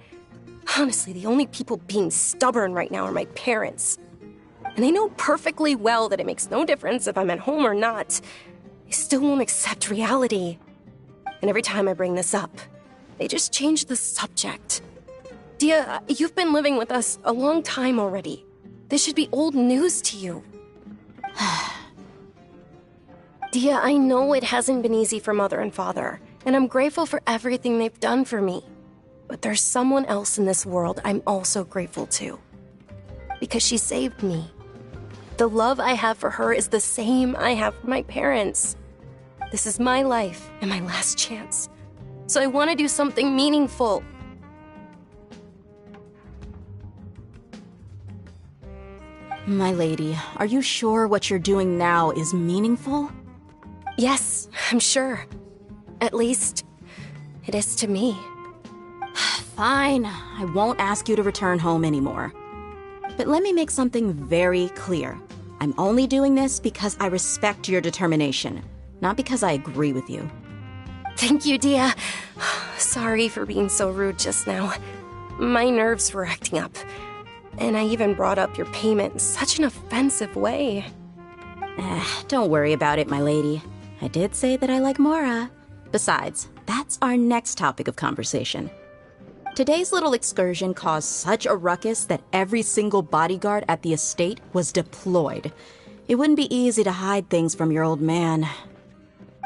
Honestly, the only people being stubborn right now are my parents. And they know perfectly well that it makes no difference if I'm at home or not. They still won't accept reality. And every time I bring this up, they just change the subject. Dehya, you've been living with us a long time already. This should be old news to you. Dehya, I know it hasn't been easy for Mother and Father, and I'm grateful for everything they've done for me. But there's someone else in this world I'm also grateful to. Because she saved me. The love I have for her is the same I have for my parents. This is my life and my last chance. So I want to do something meaningful. My lady, are you sure what you're doing now is meaningful? Yes, I'm sure. At least, it is to me. Fine, I won't ask you to return home anymore. But let me make something very clear. I'm only doing this because I respect your determination, not because I agree with you. Thank you, Dehya. Sorry for being so rude just now. My nerves were acting up. And I even brought up your payment in such an offensive way. Don't worry about it, my lady. I did say that I like Mora. Besides, that's our next topic of conversation. Today's little excursion caused such a ruckus that every single bodyguard at the estate was deployed. It wouldn't be easy to hide things from your old man.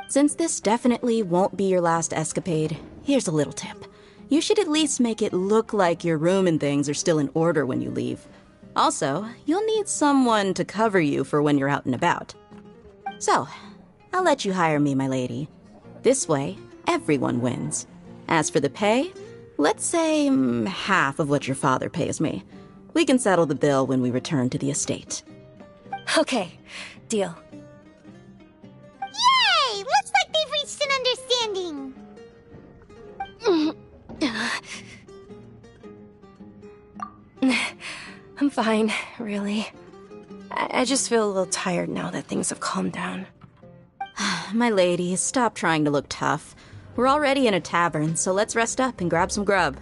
Since this definitely won't be your last escapade, here's a little tip. You should at least make it look like your room and things are still in order when you leave. Also, you'll need someone to cover you for when you're out and about. So, I'll let you hire me, my lady. This way, everyone wins. As for the pay, let's say half of what your father pays me. We can settle the bill when we return to the estate. Okay, deal. Yay! Looks like they've reached an understanding. I'm fine, really. I just feel a little tired now that things have calmed down. My lady, stop trying to look tough. We're already in a tavern, so let's rest up and grab some grub.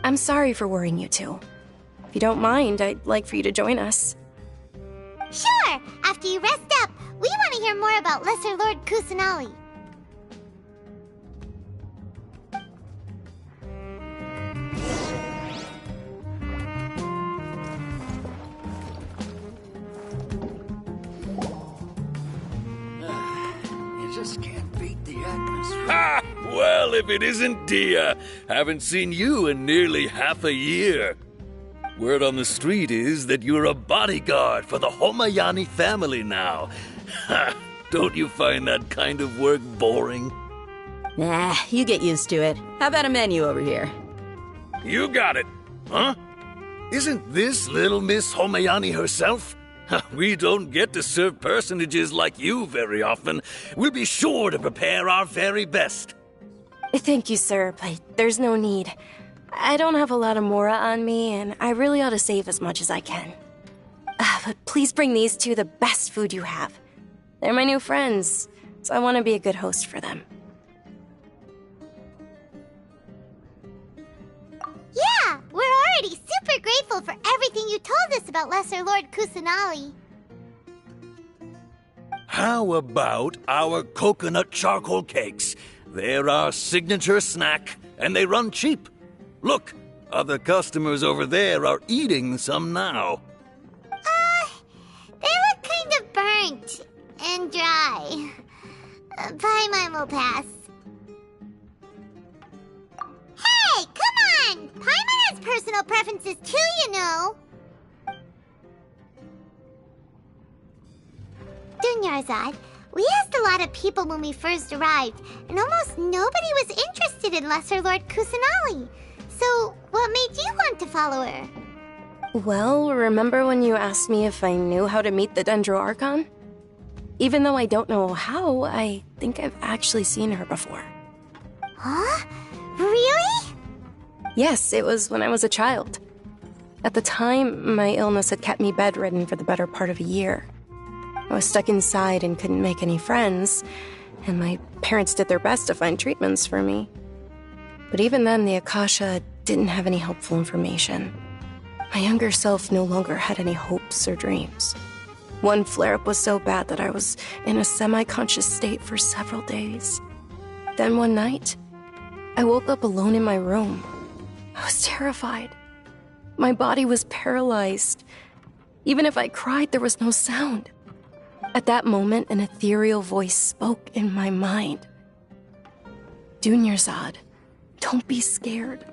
I'm sorry for worrying you two. If you don't mind, I'd like for you to join us. Sure! After you rest up, we want to hear more about Lesser Lord Kusanali. Just can't beat the atmosphere. Ha! Well, if it isn't Dehya, haven't seen you in nearly half a year. Word on the street is that you're a bodyguard for the Homayani family now. Ha! Don't you find that kind of work boring? Nah, you get used to it. How about a menu over here? You got it. Huh? Isn't this little Miss Homayani herself? We don't get to serve personages like you very often. We'll be sure to prepare our very best. Thank you, sir, but there's no need. I don't have a lot of Mora on me, and I really ought to save as much as I can. But please bring these two the best food you have. They're my new friends, so I want to be a good host for them. Yeah, we're already super grateful for everything you told us about Lesser Lord Kusanali. How about our coconut charcoal cakes? They're our signature snack. and they run cheap. Look, other customers over there are eating some now. They look kind of burnt and dry. Paimon will pass. Hey, come on! Paimon has personal preferences too, you know. Dunyarzad, we asked a lot of people when we first arrived, and almost nobody was interested in Lesser Lord Kusanali. So, what made you want to follow her? Well, remember when you asked me if I knew how to meet the Dendro Archon? Even though I don't know how, I think I've actually seen her before. Huh? Really? Yes, it was when I was a child. At the time, my illness had kept me bedridden for the better part of a year. I was stuck inside and couldn't make any friends, and my parents did their best to find treatments for me. But even then, the Akasha didn't have any helpful information. My younger self no longer had any hopes or dreams. One flare-up was so bad that I was in a semi-conscious state for several days. Then one night, I woke up alone in my room. I was terrified. My body was paralyzed. Even if I cried, there was no sound. At that moment, an ethereal voice spoke in my mind. Dunyarzad, don't be scared.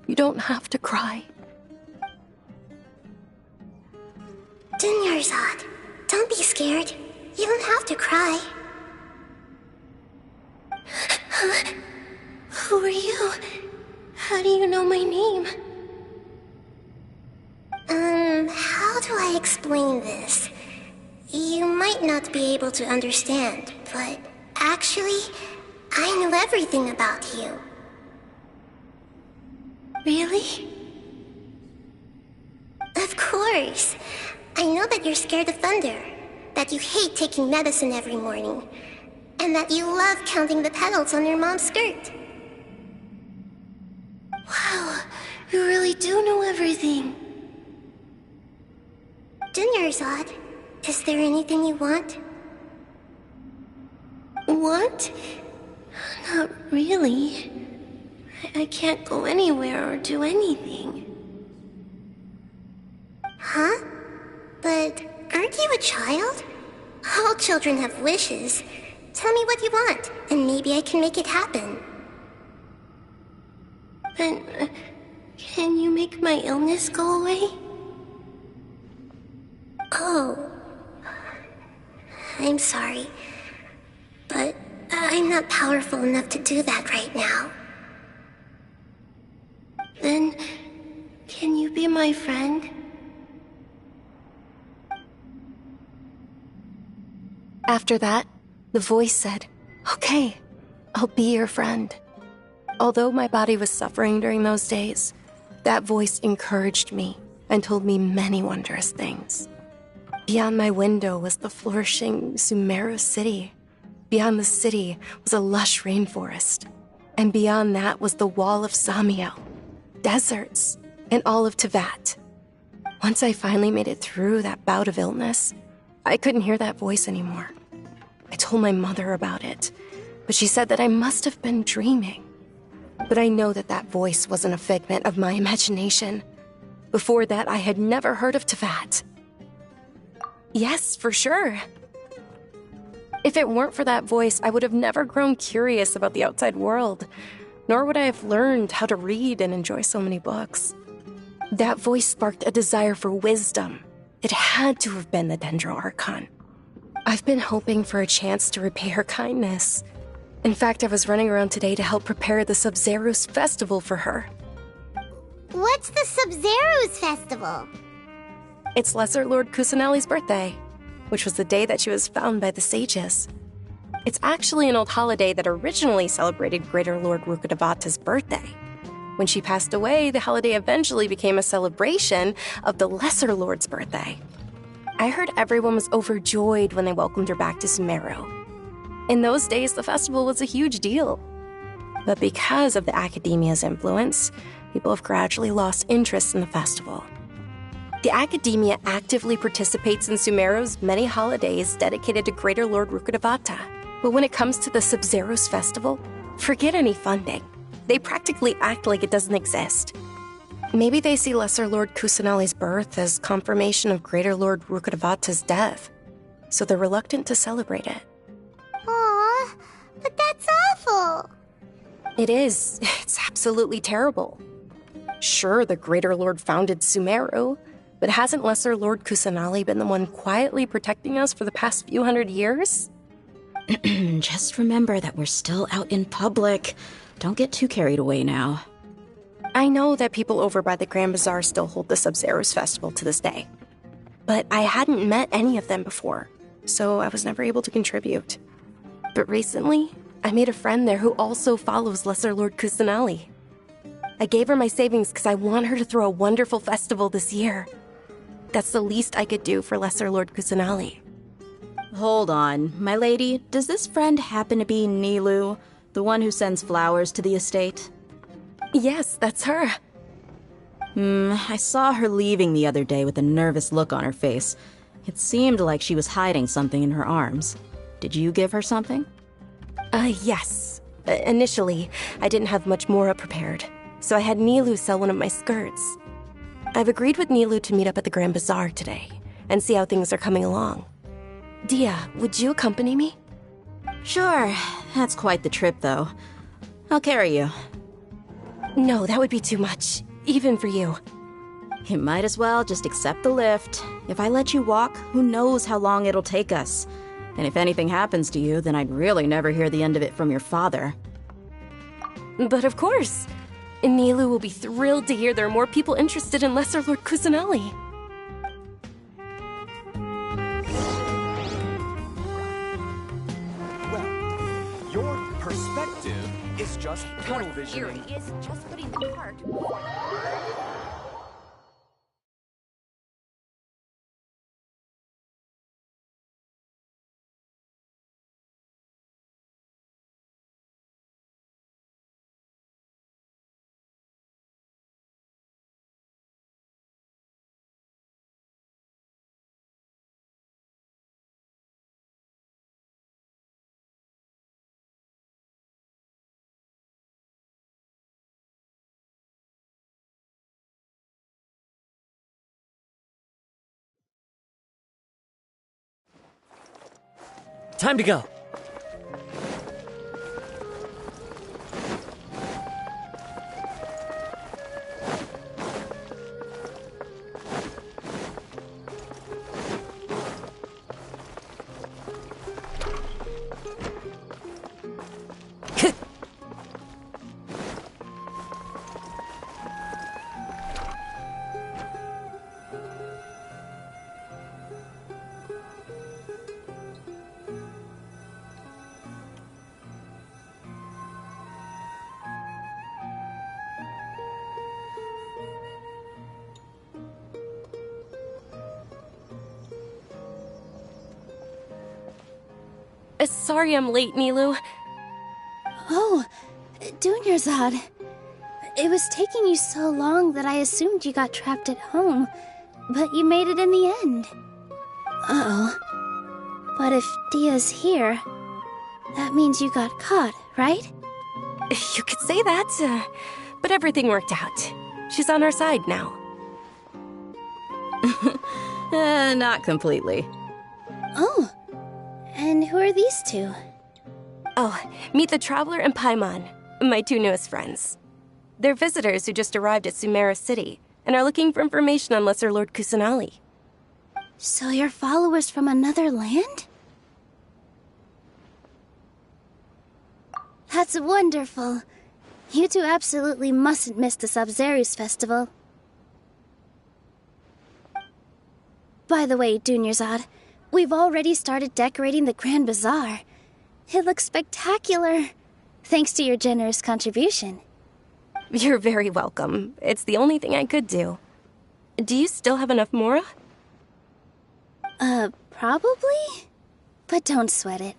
You don't have to cry. Dunyarzad, don't be scared. You don't have to cry. Who are you? How do you know my name? How do I explain this? You might not be able to understand, but actually, I know everything about you. Really? Of course. I know that you're scared of thunder, that you hate taking medicine every morning, and that you love counting the petals on your mom's skirt. Wow, you really do know everything. Dunyarzad, is there anything you want? Want? Not really. I can't go anywhere or do anything. Huh? But aren't you a child? All children have wishes. Tell me what you want, and maybe I can make it happen. But can you make my illness go away? Oh. I'm sorry. But I'm not powerful enough to do that right now. Then, can you be my friend? After that, the voice said, "Okay, I'll be your friend." Although my body was suffering during those days, that voice encouraged me and told me many wondrous things. Beyond my window was the flourishing Sumeru city. Beyond the city was a lush rainforest. And beyond that was the wall of Samiel, deserts, and all of Tevat. Once I finally made it through that bout of illness, I couldn't hear that voice anymore. I told my mother about it, but she said that I must have been dreaming. But I know that that voice wasn't a figment of my imagination. Before that, I had never heard of Tevat. Yes, for sure. If it weren't for that voice, I would have never grown curious about the outside world, nor would I have learned how to read and enjoy so many books. That voice sparked a desire for wisdom. It had to have been the Dendro Archon. I've been hoping for a chance to repay her kindness. In fact, I was running around today to help prepare the Sub-Zerus festival for her. What's the Sub-Zerus festival? It's Lesser Lord Kusanali's birthday, which was the day that she was found by the sages. It's actually an old holiday that originally celebrated Greater Lord Rukkhadevata's birthday. When she passed away, the holiday eventually became a celebration of the Lesser Lord's birthday. I heard everyone was overjoyed when they welcomed her back to Sumeru. In those days, the festival was a huge deal. But because of the Academia's influence, people have gradually lost interest in the festival. The Academia actively participates in Sumeru's many holidays dedicated to Greater Lord Rukkhadevata. But when it comes to the Sub-Zerus festival, forget any funding. They practically act like it doesn't exist. Maybe they see Lesser Lord Kusanali's birth as confirmation of Greater Lord Rukkhadevata's death, so they're reluctant to celebrate it. Aw, but that's awful. It is. It's absolutely terrible. Sure, the Greater Lord founded Sumeru, but hasn't Lesser Lord Kusanali been the one quietly protecting us for the past few hundred years? Just remember that we're still out in public. Don't get too carried away now. I know that people over by the Grand Bazaar still hold the Sub-Zero's festival to this day. But I hadn't met any of them before, so I was never able to contribute. But recently, I made a friend there who also follows Lesser Lord Kusanali. I gave her my savings because I want her to throw a wonderful festival this year. That's the least I could do for Lesser Lord Kusanali. Hold on, my lady. Does this friend happen to be Nilou, the one who sends flowers to the estate? Yes, that's her. I saw her leaving the other day with a nervous look on her face. It seemed like she was hiding something in her arms. Did you give her something? Yes. Initially, I didn't have much Mora prepared, so I had Nilou sell one of my skirts. I've agreed with Nilou to meet up at the Grand Bazaar today, and see how things are coming along. Dehya, would you accompany me? Sure. That's quite the trip, though. I'll carry you. No, that would be too much, even for you. You might as well just accept the lift. If I let you walk, who knows how long it'll take us. And if anything happens to you, then I'd really never hear the end of it from your father. But of course. Nilou will be thrilled to hear there are more people interested in Lesser Lord Kusanali. Well, your perspective is just tunnel vision. Is just putting the cart. Time to go. Sorry I'm late, Nilou. Oh, Dunyarzad. It was taking you so long that I assumed you got trapped at home, but you made it in the end. Uh-oh. But if Dia's here, that means you got caught, right? You could say that, but everything worked out. She's on our side now. Not completely. Oh, and who are these two? Oh, meet the Traveler and Paimon, my two newest friends. They're visitors who just arrived at Sumeru City and are looking for information on Lesser Lord Kusanali. So you're followers from another land? That's wonderful. You two absolutely mustn't miss the Sub-Zero's festival. By the way, Dunyarzad, we've already started decorating the Grand Bazaar. It looks spectacular, thanks to your generous contribution. You're very welcome. It's the only thing I could do. Do you still have enough Mora? Probably? But don't sweat it.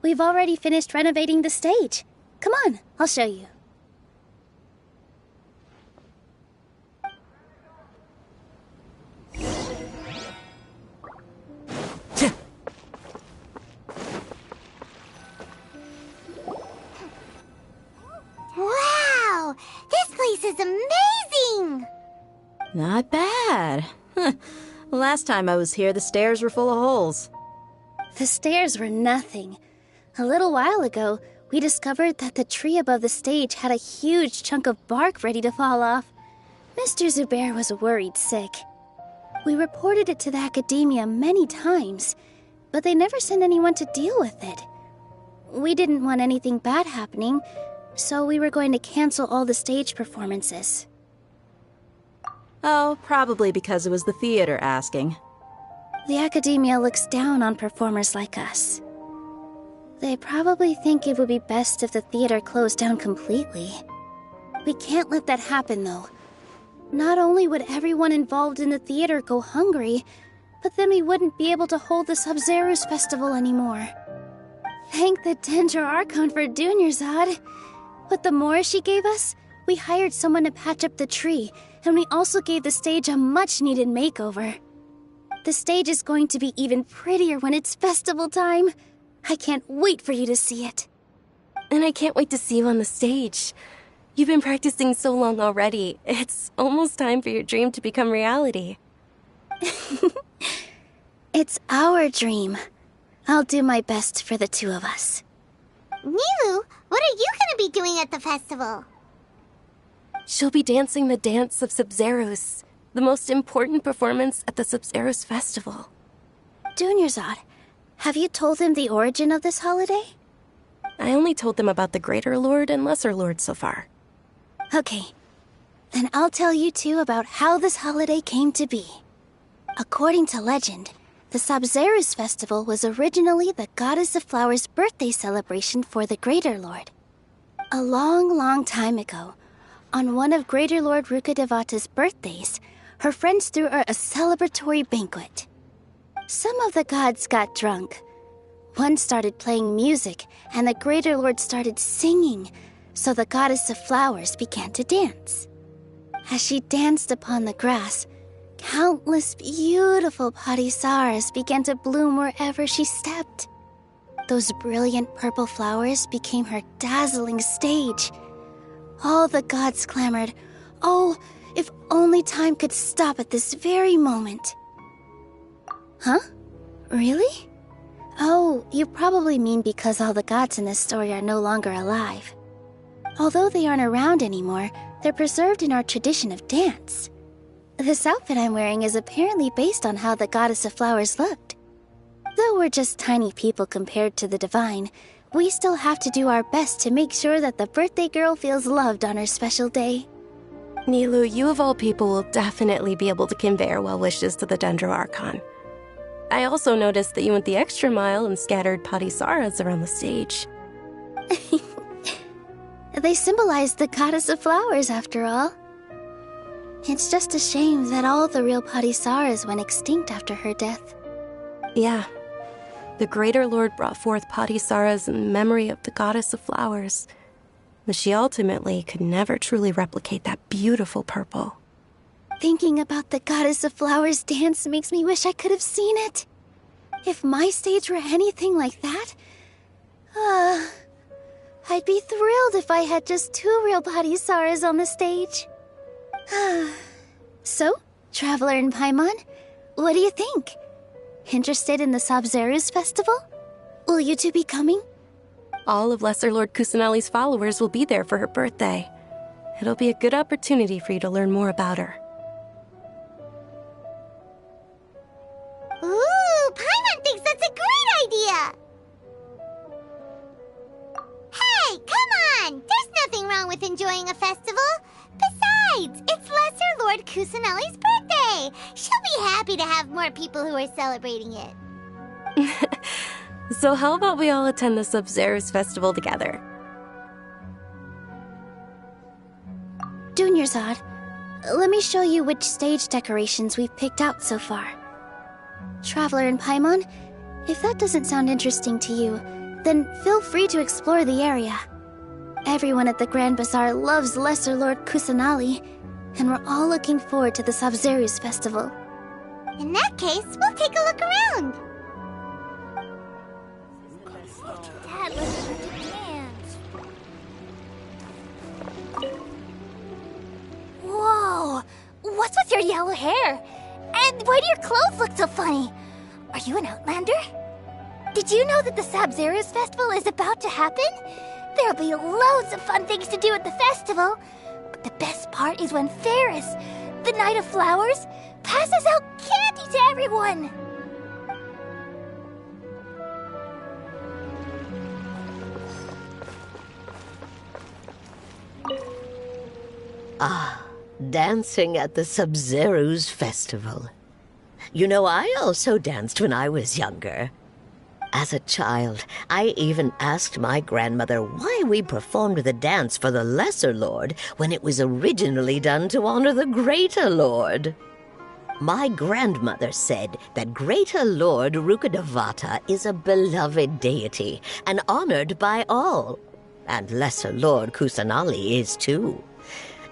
We've already finished renovating the stage. Come on, I'll show you. Wow! Not bad. Last time I was here, the stairs were full of holes. The stairs were nothing. A little while ago, we discovered that the tree above the stage had a huge chunk of bark ready to fall off. Mr. Zubair was worried sick. We reported it to the academia many times, but they never sent anyone to deal with it. We didn't want anything bad happening, so we were going to cancel all the stage performances. Oh, probably because it was the theater asking. The academia looks down on performers like us. They probably think it would be best if the theater closed down completely. We can't let that happen, though. Not only would everyone involved in the theater go hungry, but then we wouldn't be able to hold the Sub-Zero's festival anymore. Thank the Dendro Archon for Dunyarzad. With the Mora she gave us, we hired someone to patch up the tree, and we also gave the stage a much-needed makeover. The stage is going to be even prettier when it's festival time. I can't wait for you to see it. And I can't wait to see you on the stage. You've been practicing so long already. It's almost time for your dream to become reality. It's our dream. I'll do my best for the two of us. Nilou, what are you gonna be doing at the festival? She'll be dancing the dance of Sub-Zeros, the most important performance at the Sub-Zeros festival. Dunyarzad, have you told them the origin of this holiday? I only told them about the Greater Lord and Lesser Lord so far. Okay, then I'll tell you two about how this holiday came to be. According to legend, the Sub-Zeros festival was originally the Goddess of Flowers' birthday celebration for the Greater Lord. A long, long time ago, on one of Greater Lord Rukkhadevata's birthdays, her friends threw her a celebratory banquet. Some of the gods got drunk. One started playing music, and the Greater Lord started singing, so the Goddess of Flowers began to dance. As she danced upon the grass, countless beautiful parisaras began to bloom wherever she stepped. Those brilliant purple flowers became her dazzling stage. All the gods clamored, "Oh, if only time could stop at this very moment." Huh? Really? Oh, you probably mean because all the gods in this story are no longer alive. Although they aren't around anymore, they're preserved in our tradition of dance. This outfit I'm wearing is apparently based on how the Goddess of Flowers looked. Though we're just tiny people compared to the divine, we still have to do our best to make sure that the birthday girl feels loved on her special day. Nilou, you of all people will definitely be able to convey our well wishes to the Dendro Archon. I also noticed that you went the extra mile and scattered parisaras around the stage. They symbolize the Goddess of Flowers, after all. It's just a shame that all the real parisaras went extinct after her death. Yeah. The Greater Lord brought forth parisaras in memory of the Goddess of Flowers, but she ultimately could never truly replicate that beautiful purple. Thinking about the Goddess of Flowers dance makes me wish I could have seen it. If my stage were anything like that, I'd be thrilled if I had just 2 real parisaras on the stage. So, Traveler and Paimon, what do you think? Interested in the Sub-Zeros festival? Will you two be coming? All of Lesser Lord Kusanali's followers will be there for her birthday. It'll be a good opportunity for you to learn more about her. Ooh, Paimon thinks that's a great idea! Hey, come on! There's nothing wrong with enjoying a festival. Besides, it's Lesser Lord Kusanali's birthday. She'll be happy to have more people who are celebrating it. So how about we all attend the Sub-Zeros festival together? Dunyarzad, let me show you which stage decorations we've picked out so far. Traveler and Paimon, if that doesn't sound interesting to you, then feel free to explore the area. Everyone at the Grand Bazaar loves Lesser Lord Kusanali, and we're all looking forward to the Sub-Zeros festival. In that case, we'll take a look around. Dad, let's dance. Whoa! What's with your yellow hair? And why do your clothes look so funny? Are you an Outlander? Did you know that the Sabzeruz festival is about to happen? There'll be loads of fun things to do at the festival. But the best part is when Ferris, the Knight of Flowers, passes out candy to everyone. Ah, dancing at the Sabzeruz festival. You know, I also danced when I was younger. As a child, I even asked my grandmother why we performed the dance for the Lesser Lord when it was originally done to honor the Greater Lord. My grandmother said that Greater Lord Rukkhadevata is a beloved deity and honored by all, and Lesser Lord Kusanali is too.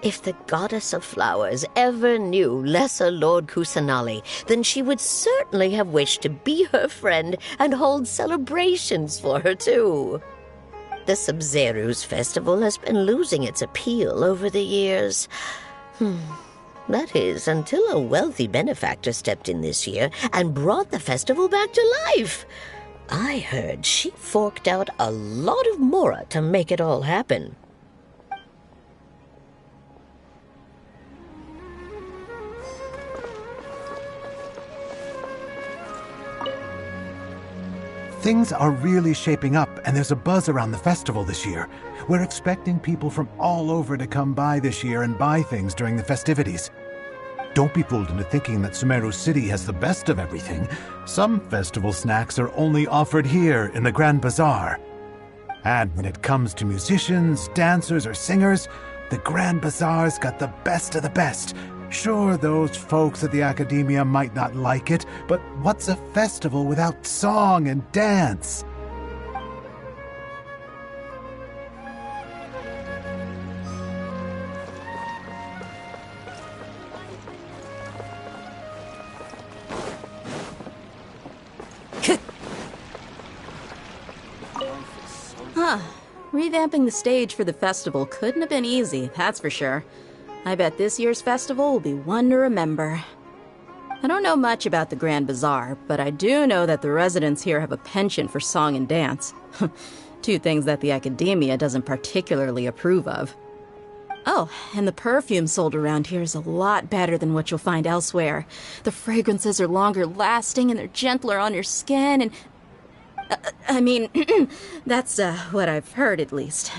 If the Goddess of Flowers ever knew Lesser Lord Kusanali, then she would certainly have wished to be her friend and hold celebrations for her, too. The Sabzeruz festival has been losing its appeal over the years. That is, until a wealthy benefactor stepped in this year and brought the festival back to life. I heard she forked out a lot of mora to make it all happen. Things are really shaping up, and there's a buzz around the festival this year. We're expecting people from all over to come by this year and buy things during the festivities. Don't be fooled into thinking that Sumeru City has the best of everything. Some festival snacks are only offered here in the Grand Bazaar. And when it comes to musicians, dancers, or singers, the Grand Bazaar's got the best of the best. Sure, those folks at the Academia might not like it, but what's a festival without song and dance? Revamping the stage for the festival couldn't have been easy, that's for sure. I bet this year's festival will be one to remember. I don't know much about the Grand Bazaar, but I do know that the residents here have a penchant for song and dance. Two things that the Academia doesn't particularly approve of. Oh, and the perfume sold around here is a lot better than what you'll find elsewhere. The fragrances are longer lasting and they're gentler on your skin and... I mean, that's what I've heard at least.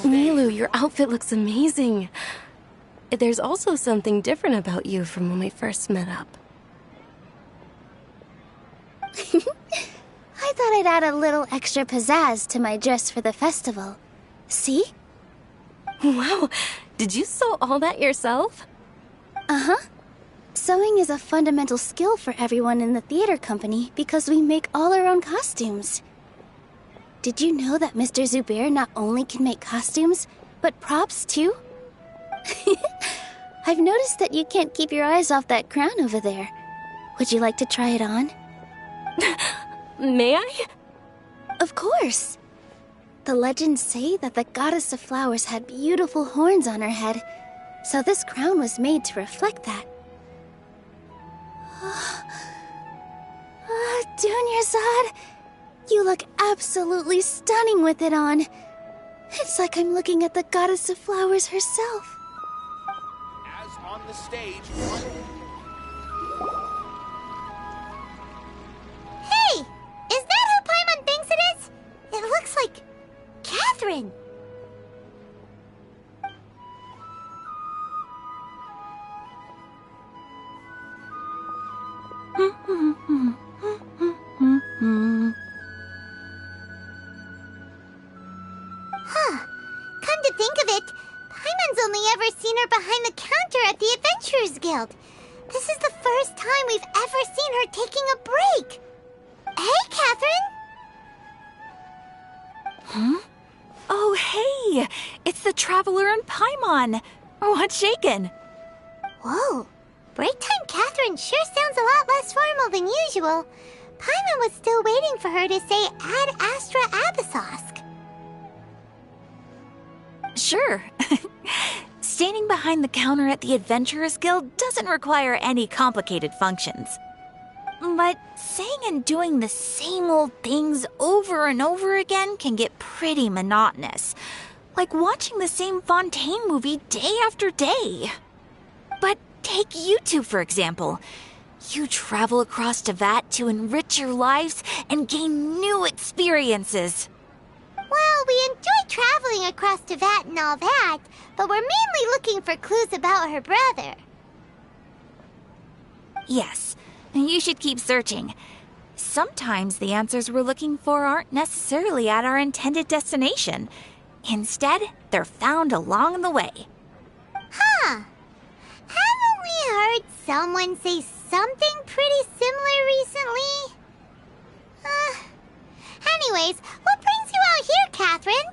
Nilou, your outfit looks amazing. There's also something different about you from when we first met up. I thought I'd add a little extra pizzazz to my dress for the festival. See? Wow, did you sew all that yourself? Uh-huh. Sewing is a fundamental skill for everyone in the theater company because we make all our own costumes. Did you know that Mr. Zubair not only can make costumes, but props too? I've noticed that you can't keep your eyes off that crown over there. Would you like to try it on? May I? Of course. The legends say that the Goddess of Flowers had beautiful horns on her head, so this crown was made to reflect that. Dunyarzad, you look absolutely stunning with it on. It's like I'm looking at the Goddess of Flowers herself. As on the stage. Hey! Is that who Paimon thinks it is? It looks like Catherine. Come to think of it, Paimon's only ever seen her behind the counter at the Adventurers Guild. This is the first time we've ever seen her taking a break. Hey, Catherine! Huh? Oh, hey! It's the Traveler and Paimon! What's shaken? Whoa, break time Catherine sure sounds a lot less formal than usual. Paimon was still waiting for her to say Ad Astra Abyssosk. Sure. Standing behind the counter at the Adventurers Guild doesn't require any complicated functions. But saying and doing the same old things over and over again can get pretty monotonous. Like watching the same Fontaine movie day after day. But take you two, for example. You travel across Tevat to enrich your lives and gain new experiences. Well, we enjoy traveling across Tevat and all that, but we're mainly looking for clues about her brother. Yes, you should keep searching. Sometimes the answers we're looking for aren't necessarily at our intended destination. Instead, they're found along the way. Huh. Haven't we heard someone say something pretty similar recently? Anyways, what brings you out here, Catherine?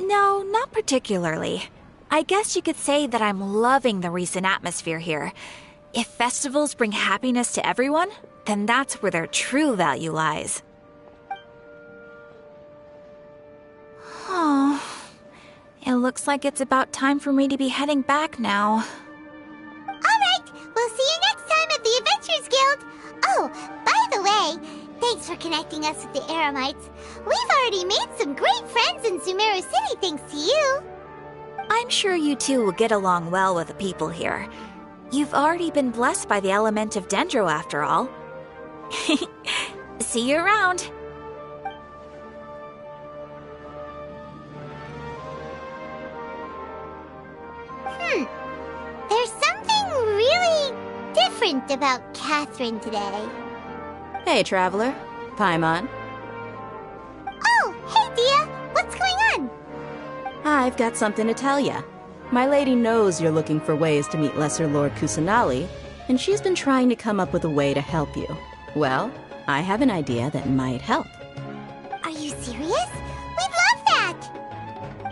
No, not particularly. I guess you could say that I'm loving the recent atmosphere here. If festivals bring happiness to everyone, then that's where their true value lies. Oh, it looks like it's about time for me to be heading back now. Alright, we'll see you next time at the Adventurers Guild. Oh, by the way, thanks for connecting us with the Eremites. We've already made some great friends in Sumeru City thanks to you. I'm sure you two will get along well with the people here. You've already been blessed by the element of Dendro after all. See you around. There's something really different about Catherine today. Hey, Traveler. Paimon. Oh, hey, Dehya. What's going on? I've got something to tell ya. My lady knows you're looking for ways to meet Lesser Lord Kusanali, and she's been trying to come up with a way to help you. Well, I have an idea that might help. Are you serious? We'd love that!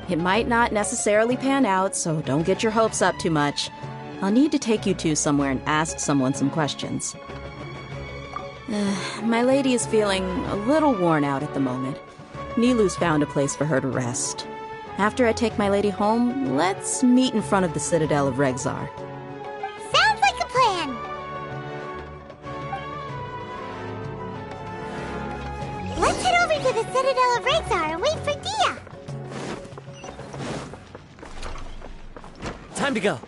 It might not necessarily pan out, so don't get your hopes up too much. I'll need to take you two somewhere and ask someone some questions. My lady is feeling a little worn out at the moment. Nilou's found a place for her to rest. After I take my lady home, let's meet in front of the Citadel of Regzar. Sounds like a plan! Let's head over to the Citadel of Regzar and wait for Dehya! Time to go.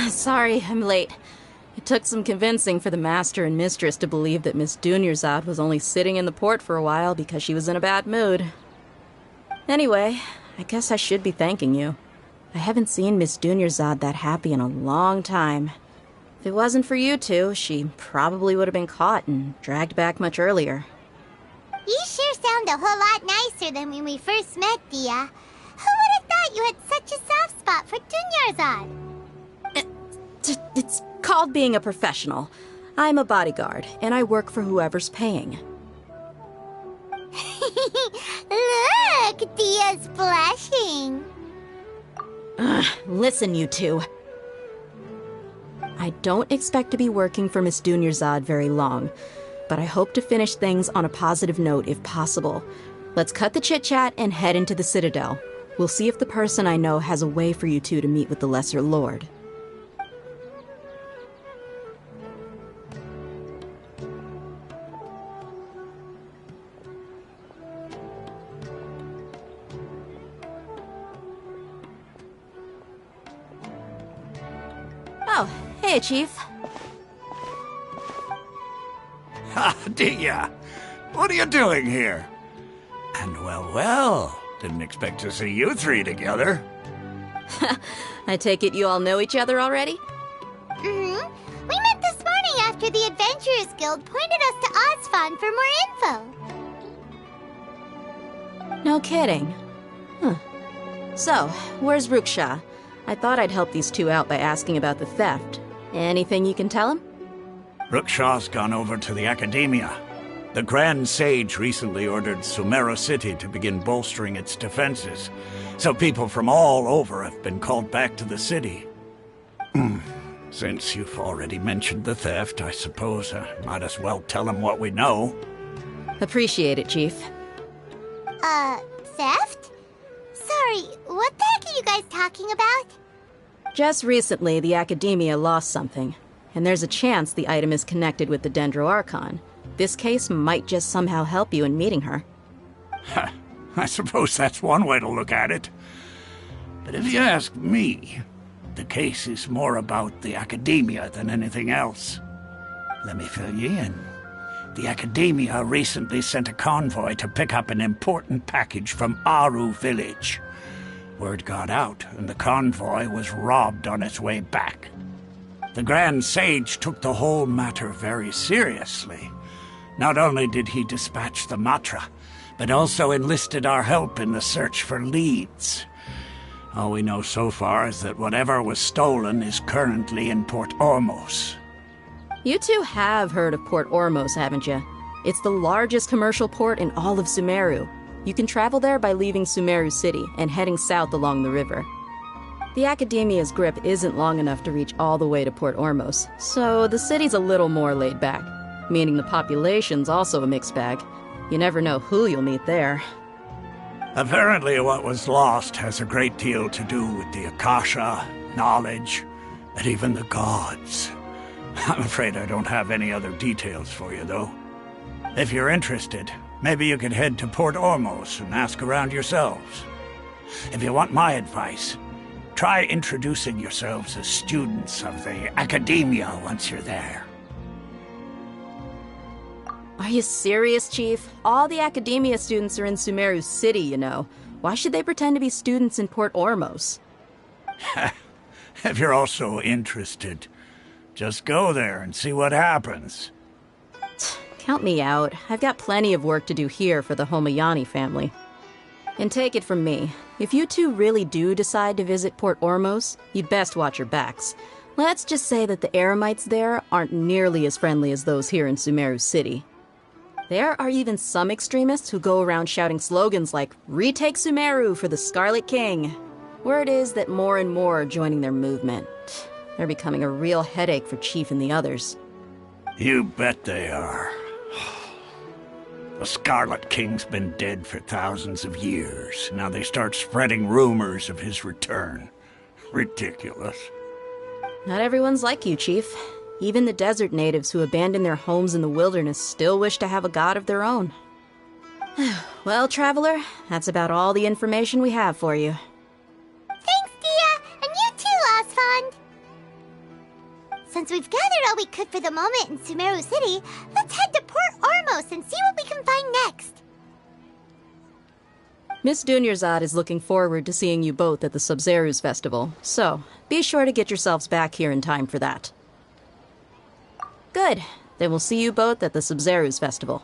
Sorry, I'm late. It took some convincing for the master and mistress to believe that Miss Dunyarzad was only sitting in the port for a while because she was in a bad mood. Anyway, I guess I should be thanking you. I haven't seen Miss Dunyarzad that happy in a long time. If it wasn't for you two, she probably would have been caught and dragged back much earlier. You sure sound a whole lot nicer than when we first met, Dehya. Who would have thought you had such a soft spot for Dunyarzad? It's called being a professional. I'm a bodyguard, and I work for whoever's paying. Look, Dehya's blushing. Listen, you two. I don't expect to be working for Miss Dunyarzad very long, but I hope to finish things on a positive note if possible. Let's cut the chit-chat and head into the Citadel. We'll see if the person I know has a way for you two to meet with the Lesser Lord. Oh, hey, Chief. Ha, Dehya! What are you doing here? And well, didn't expect to see you three together. I take it you all know each other already? Mm-hmm. We met this morning after the Adventurers Guild pointed us to Ozfon for more info. No kidding. Huh. So, where's Ruksha? I thought I'd help these two out by asking about the theft. Anything you can tell him? Brookshaw's gone over to the Academia. The Grand Sage recently ordered Sumeru City to begin bolstering its defenses, so people from all over have been called back to the city. Since you've already mentioned the theft, I suppose I might as well tell them what we know. Appreciate it, Chief. Theft? Sorry, what the heck are you guys talking about? Just recently, the Academia lost something, and there's a chance the item is connected with the Dendro Archon. This case might just somehow help you in meeting her. I suppose that's one way to look at it. But if you ask me, the case is more about the Academia than anything else. Let me fill you in. The Academia recently sent a convoy to pick up an important package from Aru village. Word got out, and the convoy was robbed on its way back. The Grand Sage took the whole matter very seriously. Not only did he dispatch the Matra, but also enlisted our help in the search for leads. All we know so far is that whatever was stolen is currently in Port Ormos. You two have heard of Port Ormos, haven't you? It's the largest commercial port in all of Sumeru. You can travel there by leaving Sumeru City and heading south along the river. The Academia's grip isn't long enough to reach all the way to Port Ormos, so the city's a little more laid back, meaning the population's also a mixed bag. You never know who you'll meet there. Apparently what was lost has a great deal to do with the Akasha, knowledge, and even the gods. I'm afraid I don't have any other details for you, though. If you're interested, maybe you could head to Port Ormos and ask around yourselves. If you want my advice, try introducing yourselves as students of the Academia once you're there. Are you serious, Chief? All the Academia students are in Sumeru City, you know. Why should they pretend to be students in Port Ormos? If you're also interested, just go there and see what happens. Count me out. I've got plenty of work to do here for the Homayani family. And take it from me, if you two really do decide to visit Port Ormos, you'd best watch your backs. Let's just say that the Eremites there aren't nearly as friendly as those here in Sumeru City. There are even some extremists who go around shouting slogans like, "Retake Sumeru for the Scarlet King." Word is that more and more are joining their movement. They're becoming a real headache for Chief and the others. You bet they are. The Scarlet King's been dead for thousands of years. Now they start spreading rumors of his return. Ridiculous. Not everyone's like you, Chief. Even the desert natives who abandoned their homes in the wilderness still wish to have a god of their own. Well, Traveler, that's about all the information we have for you. Thanks, Dehya, and you too, Osfond. Since we've gathered all we could for the moment in Sumeru City, let's head to Port Ormos and see what we can find next. Miss Dunyarzad is looking forward to seeing you both at the Sub-Zeru's festival, so be sure to get yourselves back here in time for that. Good. Then we'll see you both at the Sub-Zeru's festival.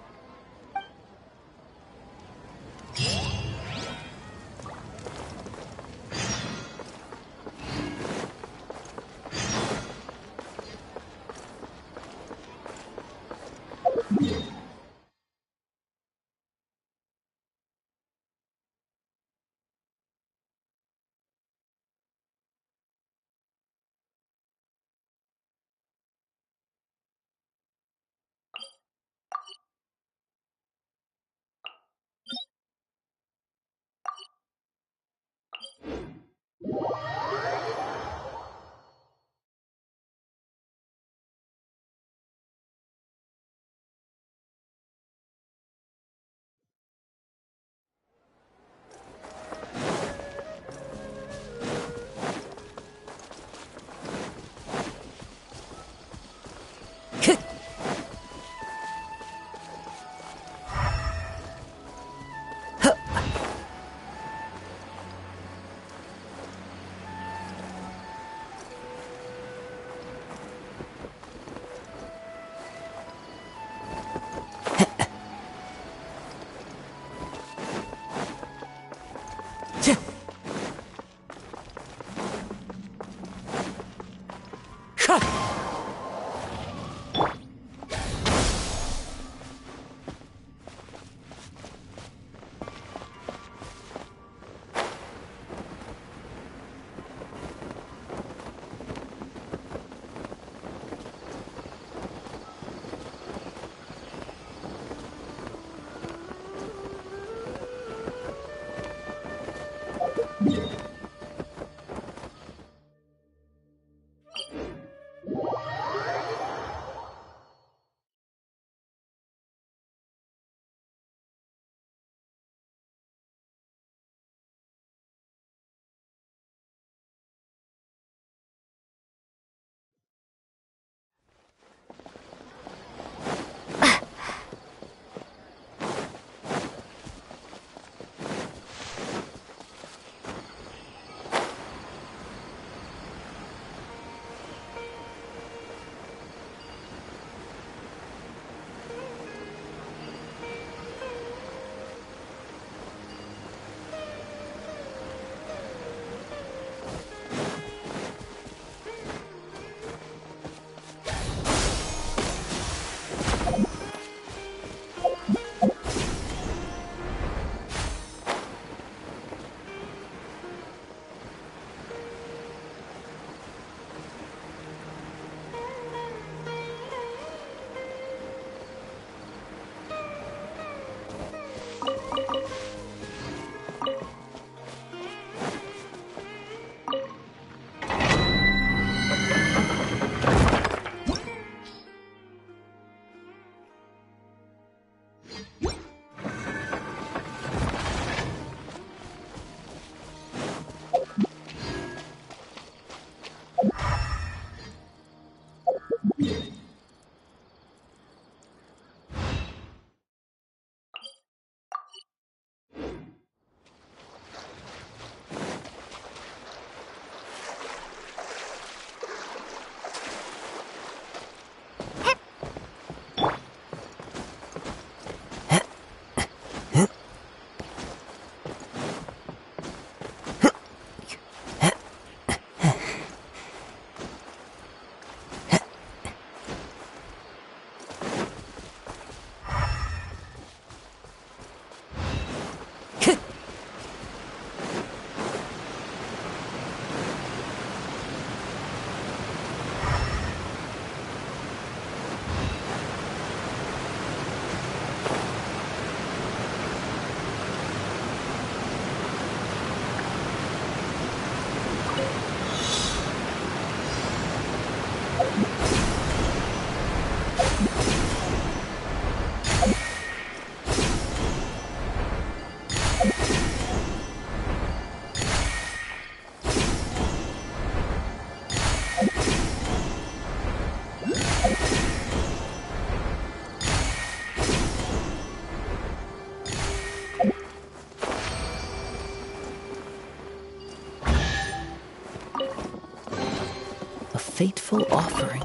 fateful offering.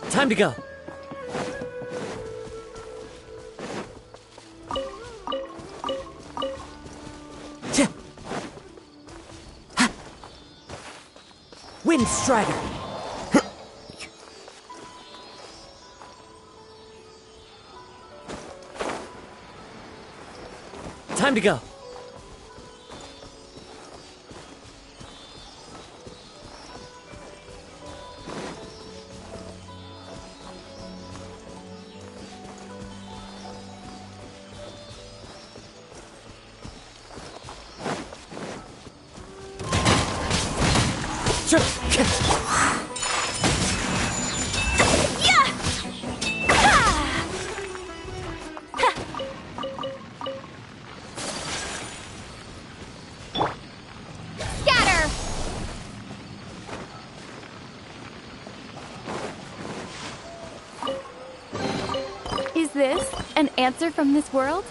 Time to go. Wind Strider. Time to go. Is this an answer from this world?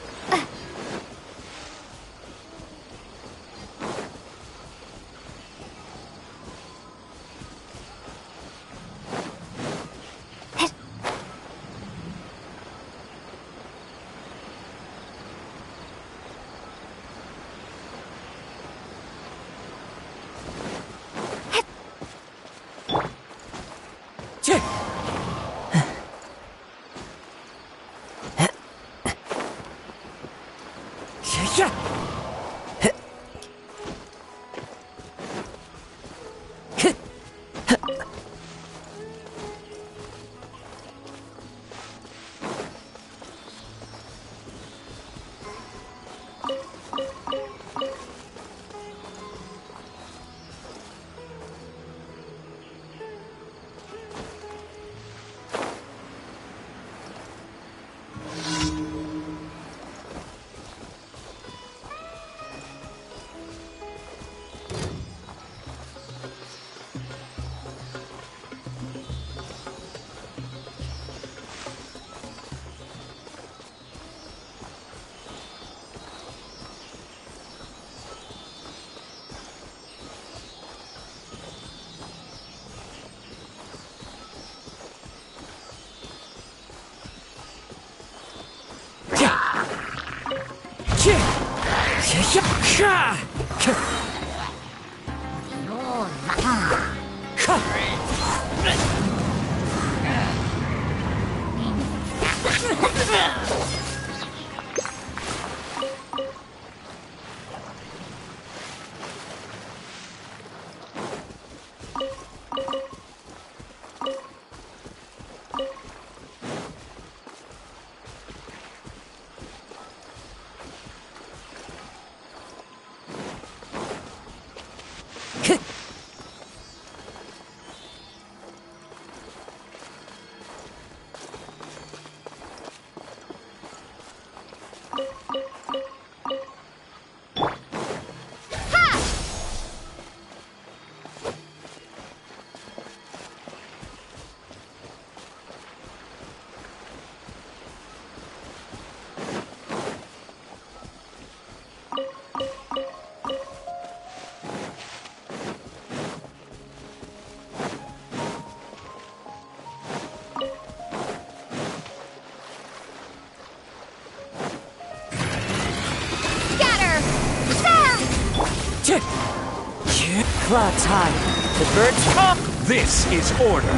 Cloud's high. The birds come. This is order.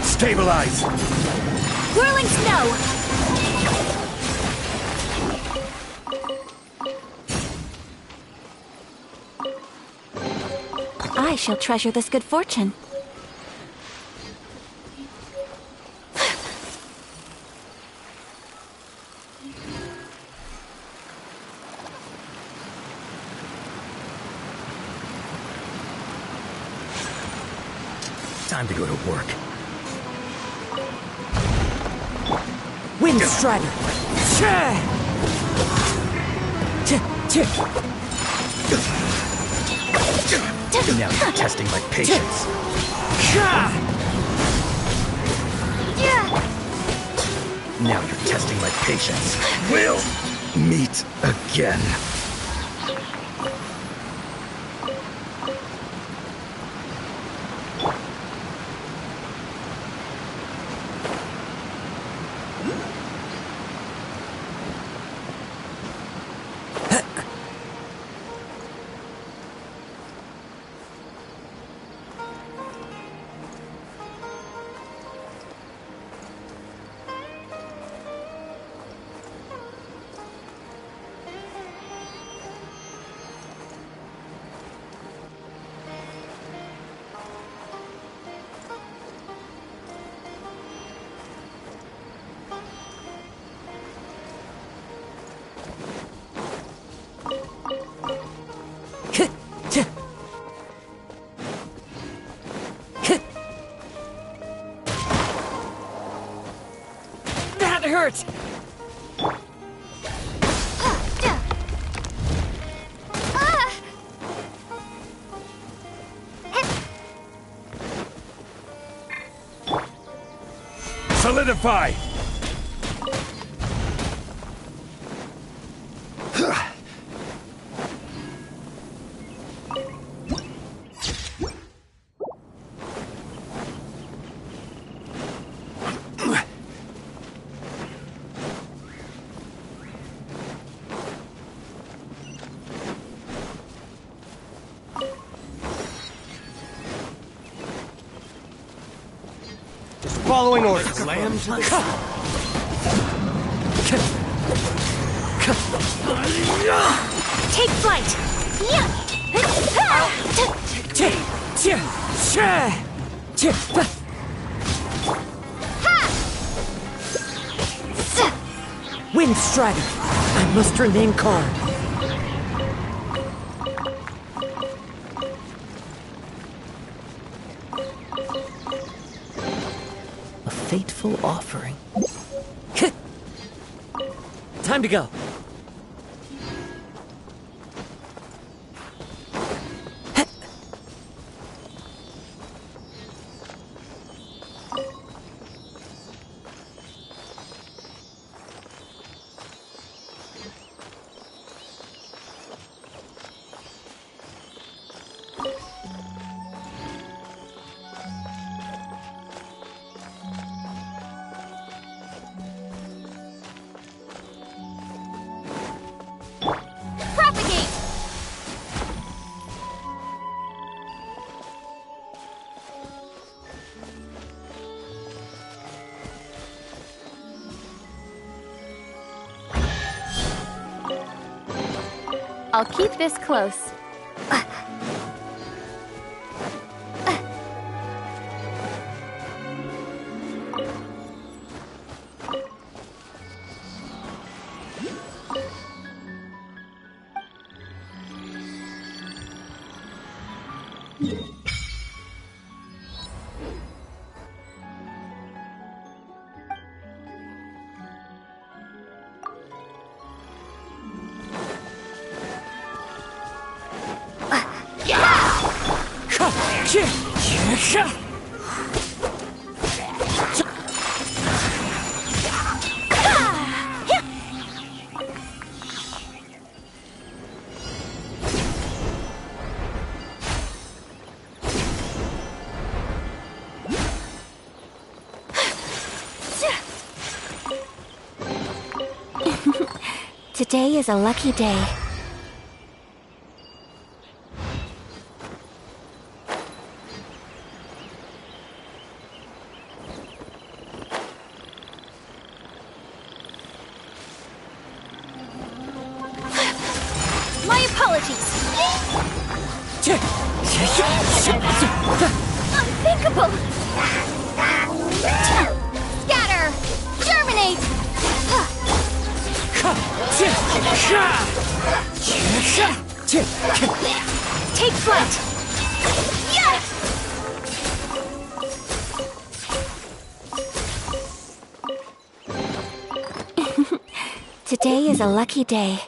Stabilize. Whirling snow. I shall treasure this good fortune. Time to go to work. Wind Strider! Now you're testing my patience. Now you're testing my patience. We'll meet again. That hurt! Solidify! Following orders. Slam to the Take flight! Wind Strider! I must remain calm. A fateful offering. Time to go. I'll keep this close. Today is a lucky day. My apologies! Unthinkable! Scatter! Germinate! Take flight! Yes! Today is a lucky day.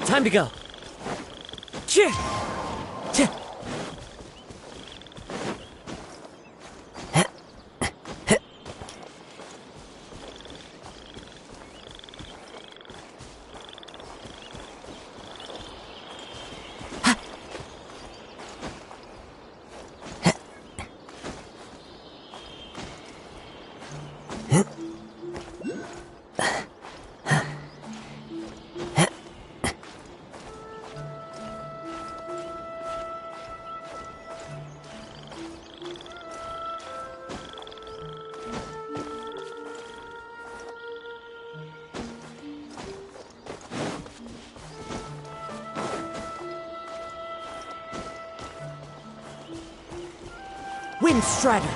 Time to go. Wind Strider.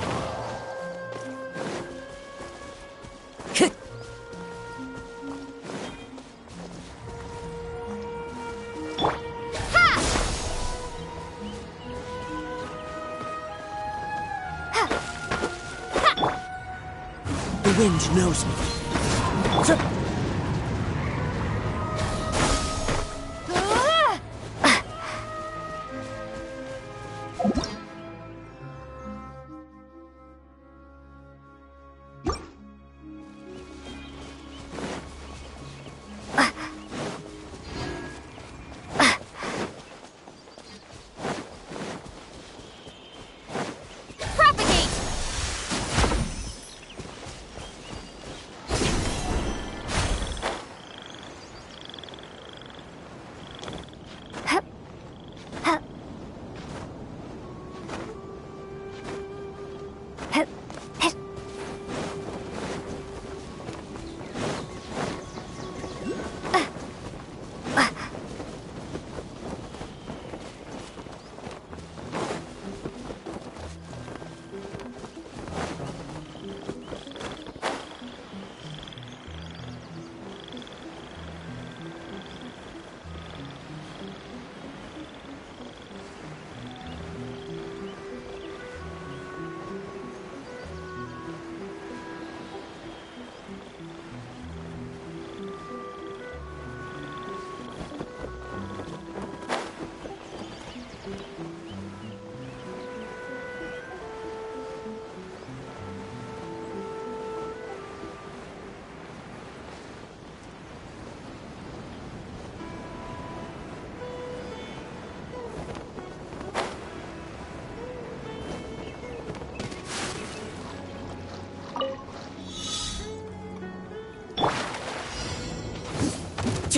The wind knows me.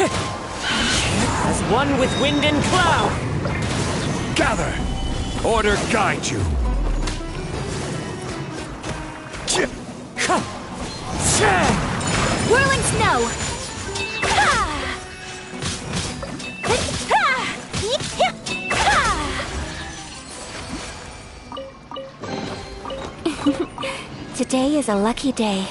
As one with wind and cloud! Gather! Order guide you! Whirling snow! Today is a lucky day.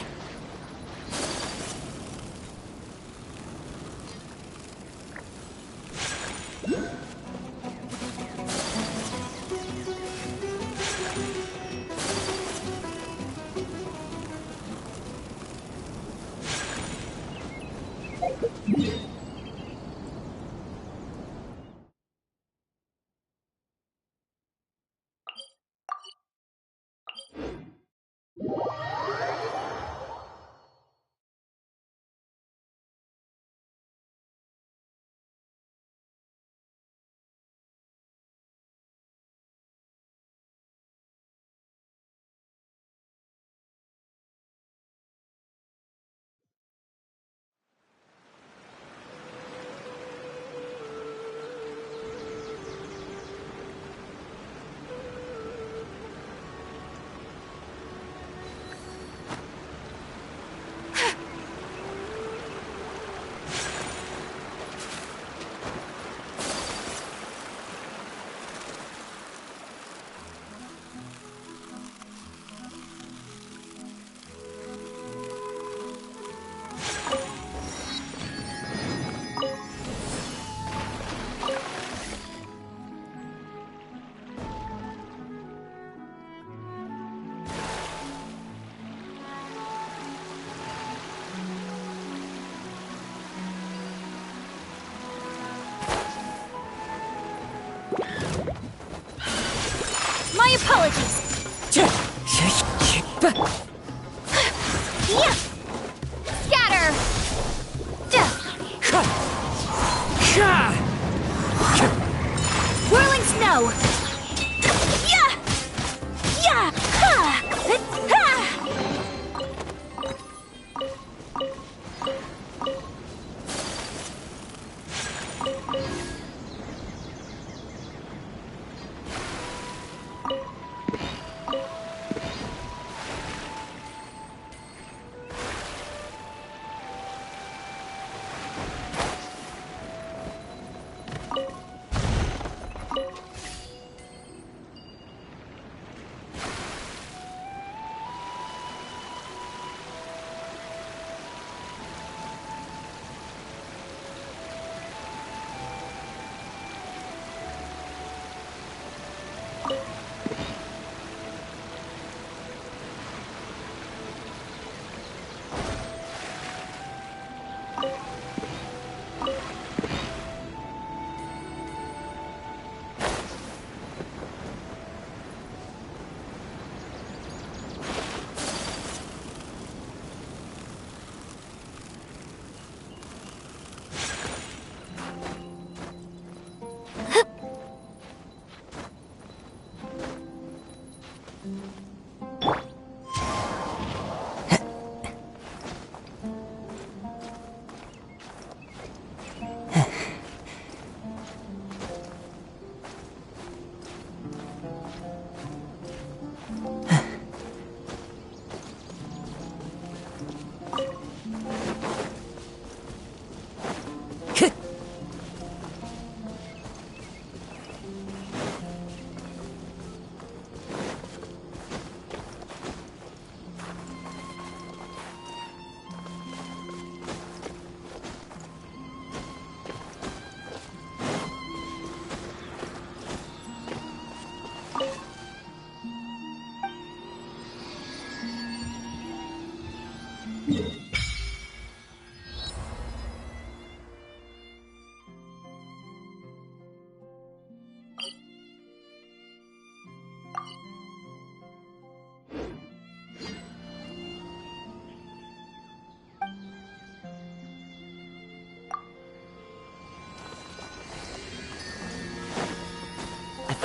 My apologies. Yeah. Scatter. Whirling snow. Yeah. Yeah. Ha.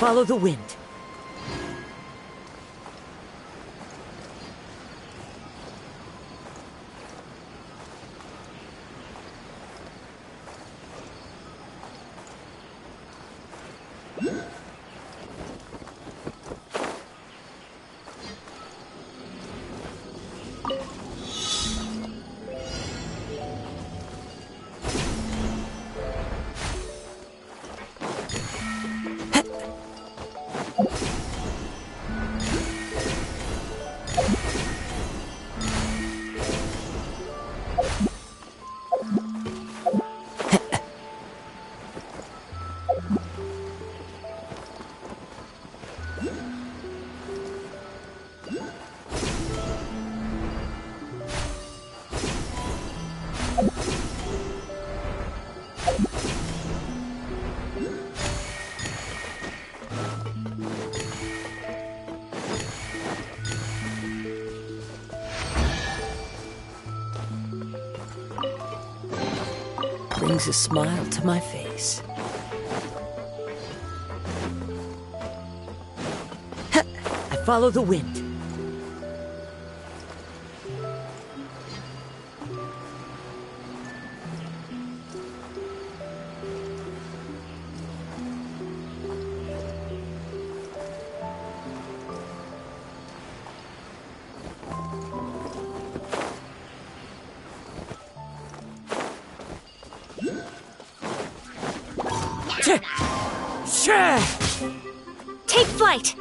Follow the wind. Brings a smile to my face. I follow the wind. Take flight!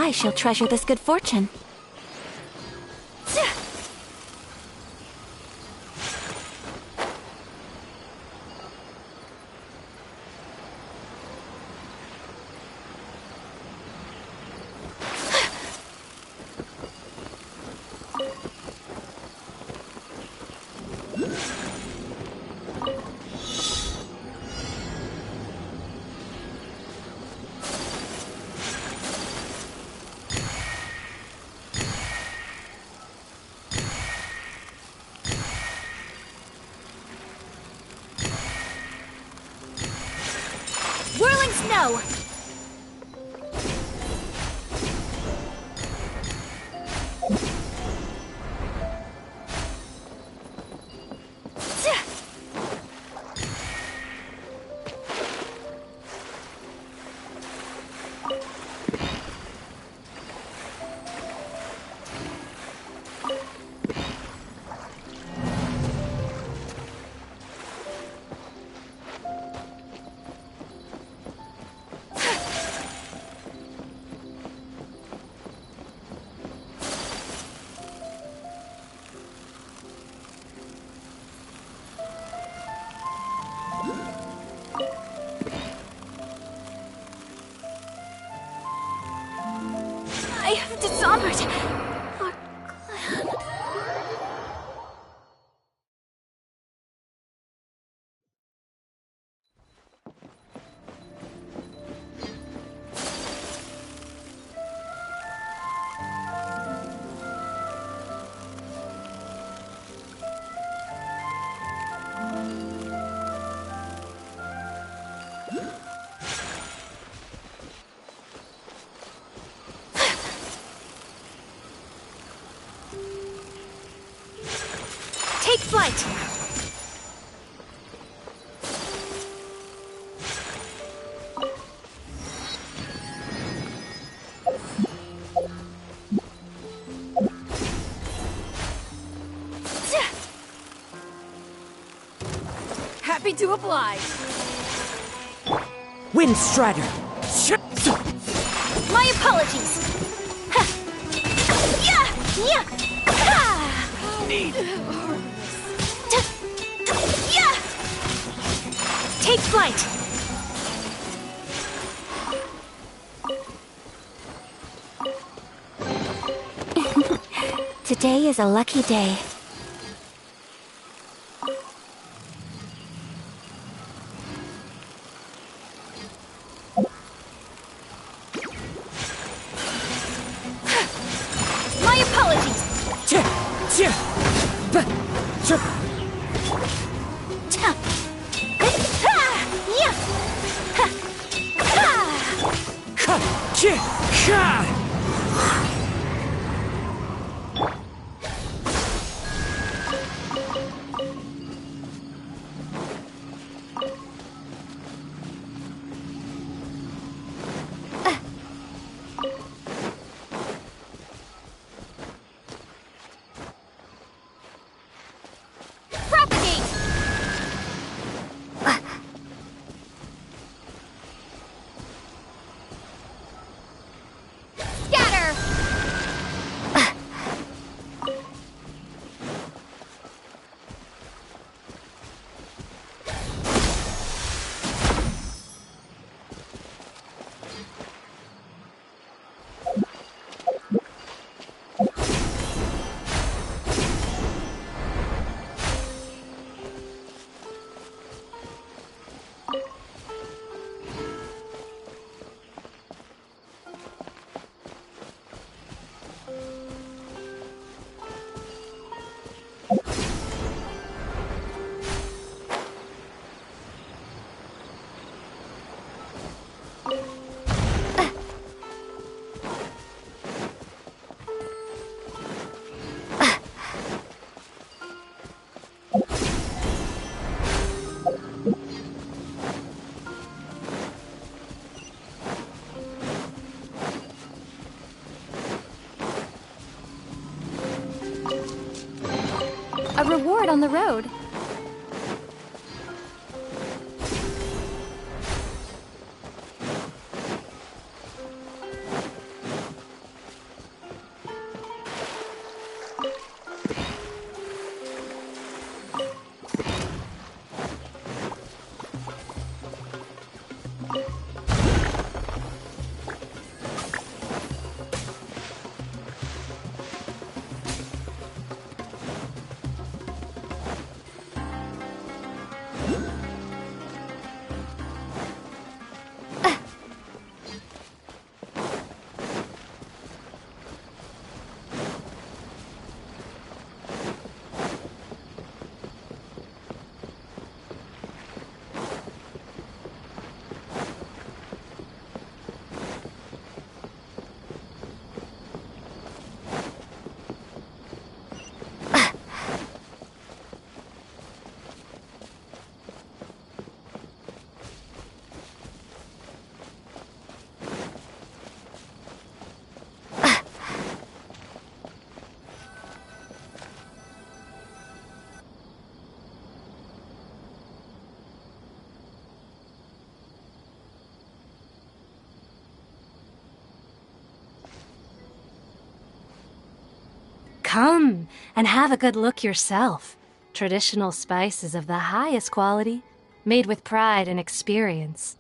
I shall treasure this good fortune. Whirling snow! I have dishonored our clan. Take flight! Happy to oblige. Wind Strider! My apologies! Ha! Yeah! Yeah! Ha! Need! Yeah! Take flight! Today is a lucky day. My apologies! Propagate! Scatter! A reward on the road. Come and have a good look yourself. Traditional spices of the highest quality, made with pride and experience.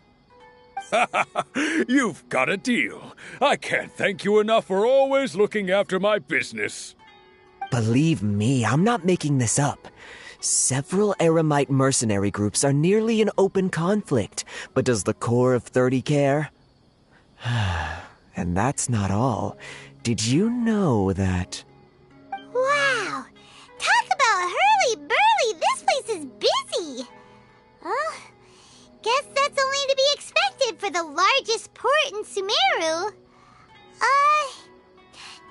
You've got a deal. I can't thank you enough for always looking after my business. Believe me, I'm not making this up. Several Eremite mercenary groups are nearly in open conflict, but does the core of 30 care? And that's not all. Did you know that... Wow! Talk about hurly-burly! This place is busy! Guess that's only to be expected for the largest port in Sumeru.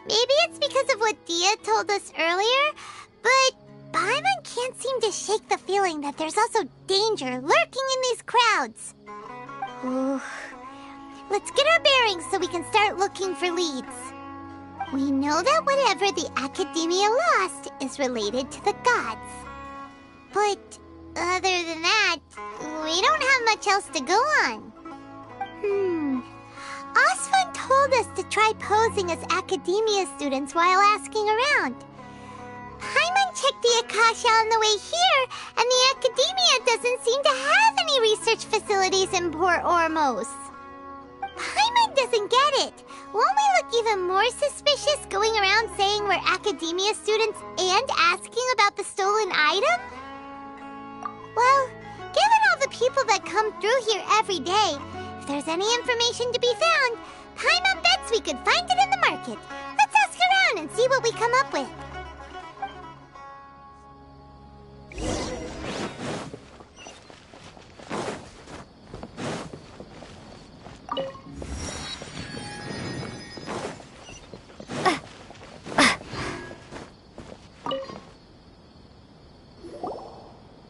Maybe it's because of what dehya told us earlier, but Paimon can't seem to shake the feeling that there's also danger lurking in these crowds. Ooh. Let's get our bearings so we can start looking for leads. We know that whatever the Academia lost is related to the gods. But other than that, we don't have much else to go on. Osfun told us to try posing as Academia students while asking around. Paimon checked the Akasha on the way here, and the Academia doesn't seem to have any research facilities in Port Ormos. Paimon doesn't get it. Won't we look even more suspicious going around saying we're Academia students and asking about the stolen item? Well, given all the people that come through here every day, if there's any information to be found, Paimon bets we could find it in the market. Let's ask around and see what we come up with.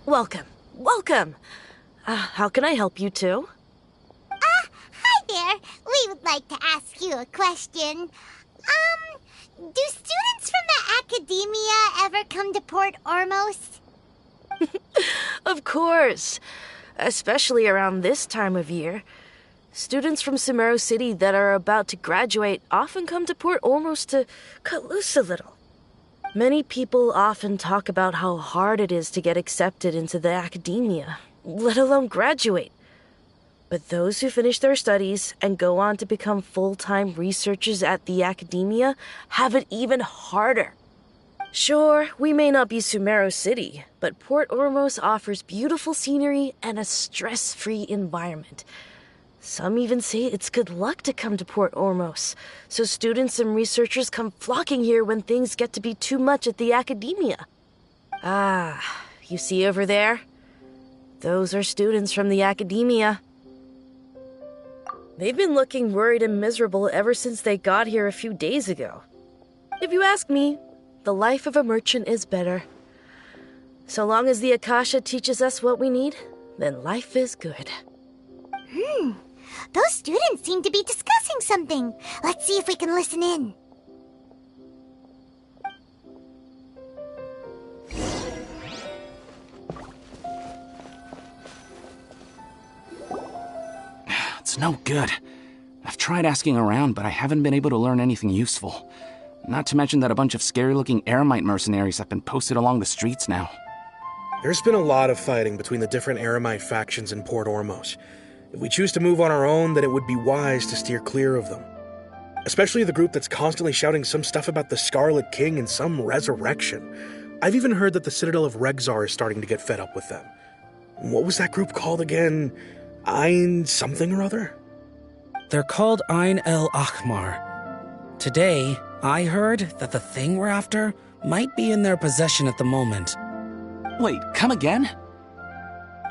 Welcome. Welcome. How can I help you two? Hi there. We would like to ask you a question. Do students from the Academia ever come to Port Ormos? Of course. Especially around this time of year. Students from Sumeru City that are about to graduate often come to Port Ormos to cut loose a little. Many people often talk about how hard it is to get accepted into the Academia, let alone graduate. But those who finish their studies and go on to become full-time researchers at the Academia have it even harder. Sure, we may not be Sumeru City, but Port Ormos offers beautiful scenery and a stress-free environment. Some even say it's good luck to come to Port Ormos, so students and researchers come flocking here when things get to be too much at the Academia. You see over there? Those are students from the Academia. They've been looking worried and miserable ever since they got here a few days ago. If you ask me, the life of a merchant is better. So long as the Akasha teaches us what we need, then life is good. Those students seem to be discussing something. Let's see if we can listen in. It's no good. I've tried asking around, but I haven't been able to learn anything useful. Not to mention that a bunch of scary-looking Eremite mercenaries have been posted along the streets now. There's been a lot of fighting between the different Eremite factions in Port Ormos. If we choose to move on our own, then it would be wise to steer clear of them. Especially the group that's constantly shouting some stuff about the Scarlet King and some resurrection. I've even heard that the Citadel of Regzar is starting to get fed up with them. What was that group called again? Ein something or other? They're called Ein El Akhmar. Today, I heard that the thing we're after might be in their possession at the moment. Wait, come again?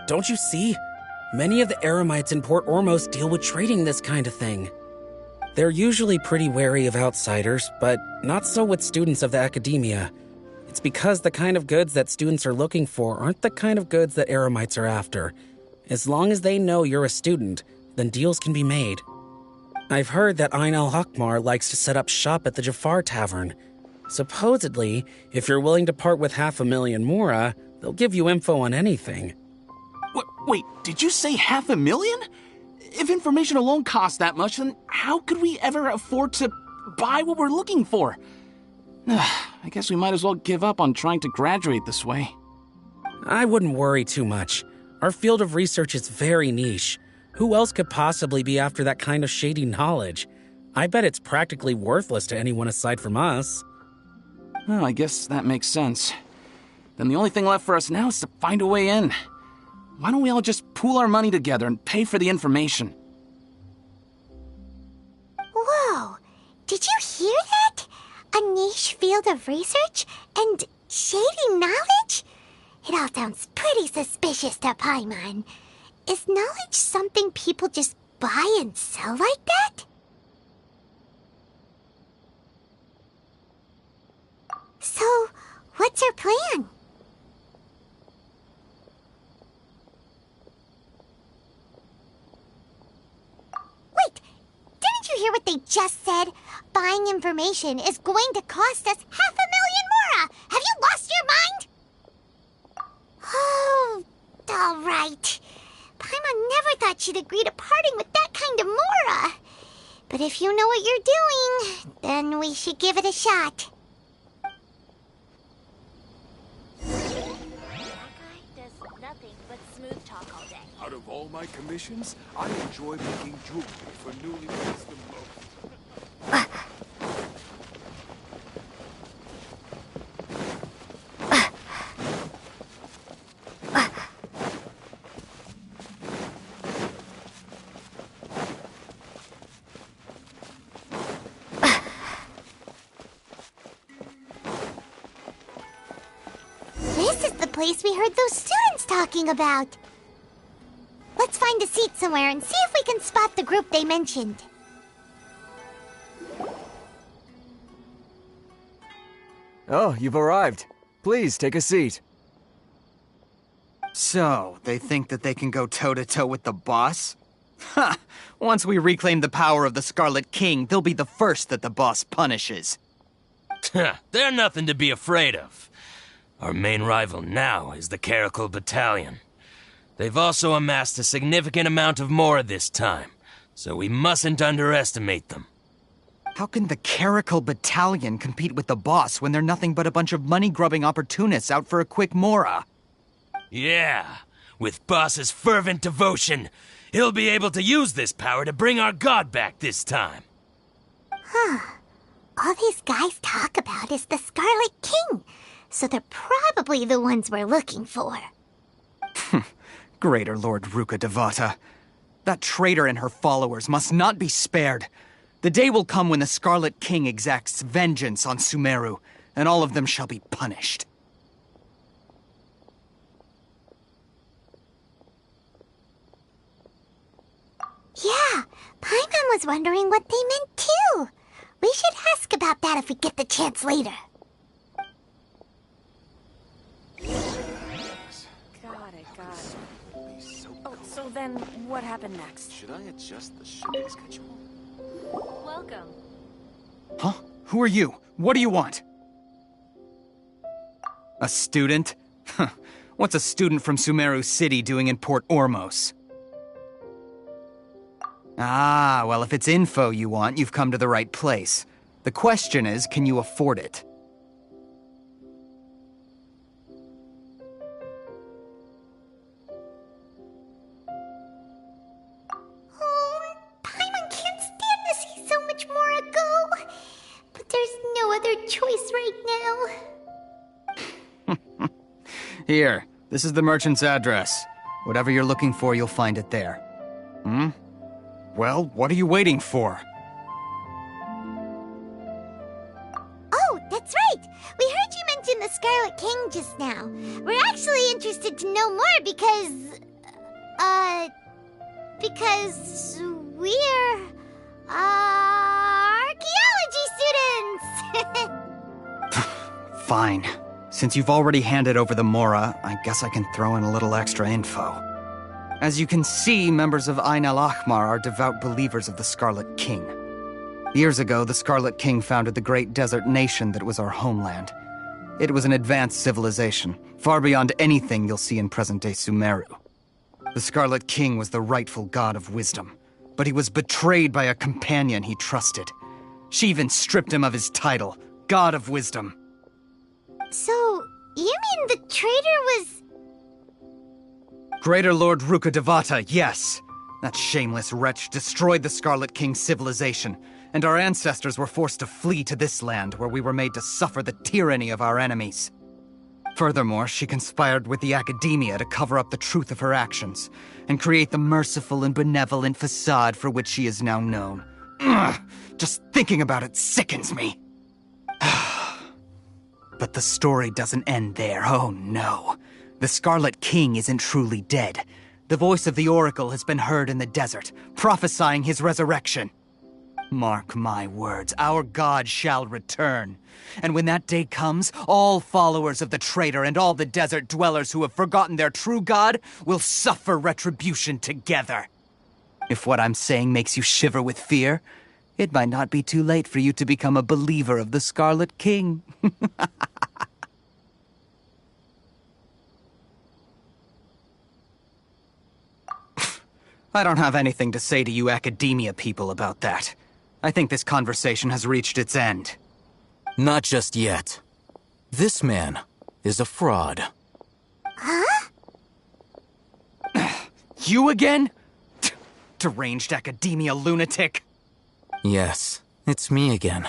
Don't you see? Many of the Eremites in Port Ormos deal with trading this kind of thing. They're usually pretty wary of outsiders, but not so with students of the Academia. It's because the kind of goods that students are looking for aren't the kind of goods that Eremites are after. As long as they know you're a student, then deals can be made. I've heard that Ein al-Hakmar likes to set up shop at the Jafar Tavern. Supposedly, if you're willing to part with 500,000 mora, they'll give you info on anything. Wait, did you say 500,000? If information alone costs that much, then how could we ever afford to buy what we're looking for? I guess we might as well give up on trying to graduate this way. I wouldn't worry too much. Our field of research is very niche. Who else could possibly be after that kind of shady knowledge? I bet it's practically worthless to anyone aside from us. Well, I guess that makes sense. Then the only thing left for us now is to find a way in. Why don't we all just pool our money together and pay for the information? Whoa! Did you hear that? A niche field of research and shady knowledge? It all sounds pretty suspicious to Paimon. Is knowledge something people just buy and sell like that? So, what's our plan? Wait, didn't you hear what they just said? Buying information is going to cost us 500,000 mora! Have you lost your mind? Oh, all right. Paimon never thought she'd agree to parting with that kind of mora. But if you know what you're doing, then we should give it a shot. Out of all my commissions, I enjoy making jewelry for newlyweds the most. This is the place we heard those students talking about. Let's find a seat somewhere and see if we can spot the group they mentioned. Oh, you've arrived. Please, take a seat. So, they think that they can go toe-to-toe with the boss? Ha! Once we reclaim the power of the Scarlet King, they'll be the first that the boss punishes. They're nothing to be afraid of. Our main rival now is the Caracal Battalion. They've also amassed a significant amount of mora this time, so we mustn't underestimate them. How can the Caracal Battalion compete with the boss when they're nothing but a bunch of money-grubbing opportunists out for a quick mora? Yeah, with boss's fervent devotion, he'll be able to use this power to bring our god back this time. Huh. All these guys talk about is the Scarlet King, so they're probably the ones we're looking for. Greater Lord Ruka Devata. That traitor and her followers must not be spared. The day will come when the Scarlet King exacts vengeance on Sumeru, and all of them shall be punished. Yeah, Paimon was wondering what they meant too. We should ask about that if we get the chance later. Got it. Oh, so then what happened next? Should I adjust the shipping schedule? Welcome. Huh? Who are you? What do you want? A student? Huh. What's a student from Sumeru City doing in Port Ormos? Ah, well, if it's info you want, you've come to the right place. The question is, can you afford it? Oh, Paimon can't stand to see so much more go. But there's no other choice right now. Here, this is the merchant's address. Whatever you're looking for, you'll find it there. Hmm? Well, what are you waiting for? Oh, that's right! We heard you mention the Scarlet King just now. We're actually interested to know more because we're, archaeology students! Fine. Since you've already handed over the Mora, I guess I can throw in a little extra info. As you can see, members of Ain al-Ahmar are devout believers of the Scarlet King. Years ago, the Scarlet King founded the great desert nation that was our homeland. It was an advanced civilization, far beyond anything you'll see in present-day Sumeru. The Scarlet King was the rightful god of wisdom, but he was betrayed by a companion he trusted. She even stripped him of his title, god of wisdom. So, you mean the traitor was... Greater Lord Rukkhadevata, yes. That shameless wretch destroyed the Scarlet King's civilization, and our ancestors were forced to flee to this land where we were made to suffer the tyranny of our enemies. Furthermore, she conspired with the Academia to cover up the truth of her actions, and create the merciful and benevolent facade for which she is now known. Ugh, just thinking about it sickens me. But the story doesn't end there, oh no. The Scarlet King isn't truly dead. The voice of the Oracle has been heard in the desert, prophesying his resurrection. Mark my words, our god shall return. And when that day comes, all followers of the traitor and all the desert dwellers who have forgotten their true god will suffer retribution together. If what I'm saying makes you shiver with fear, it might not be too late for you to become a believer of the Scarlet King. I don't have anything to say to you Academia people about that. I think this conversation has reached its end. Not just yet. This man is a fraud. Huh? You again? Deranged Academia lunatic. Yes, it's me again.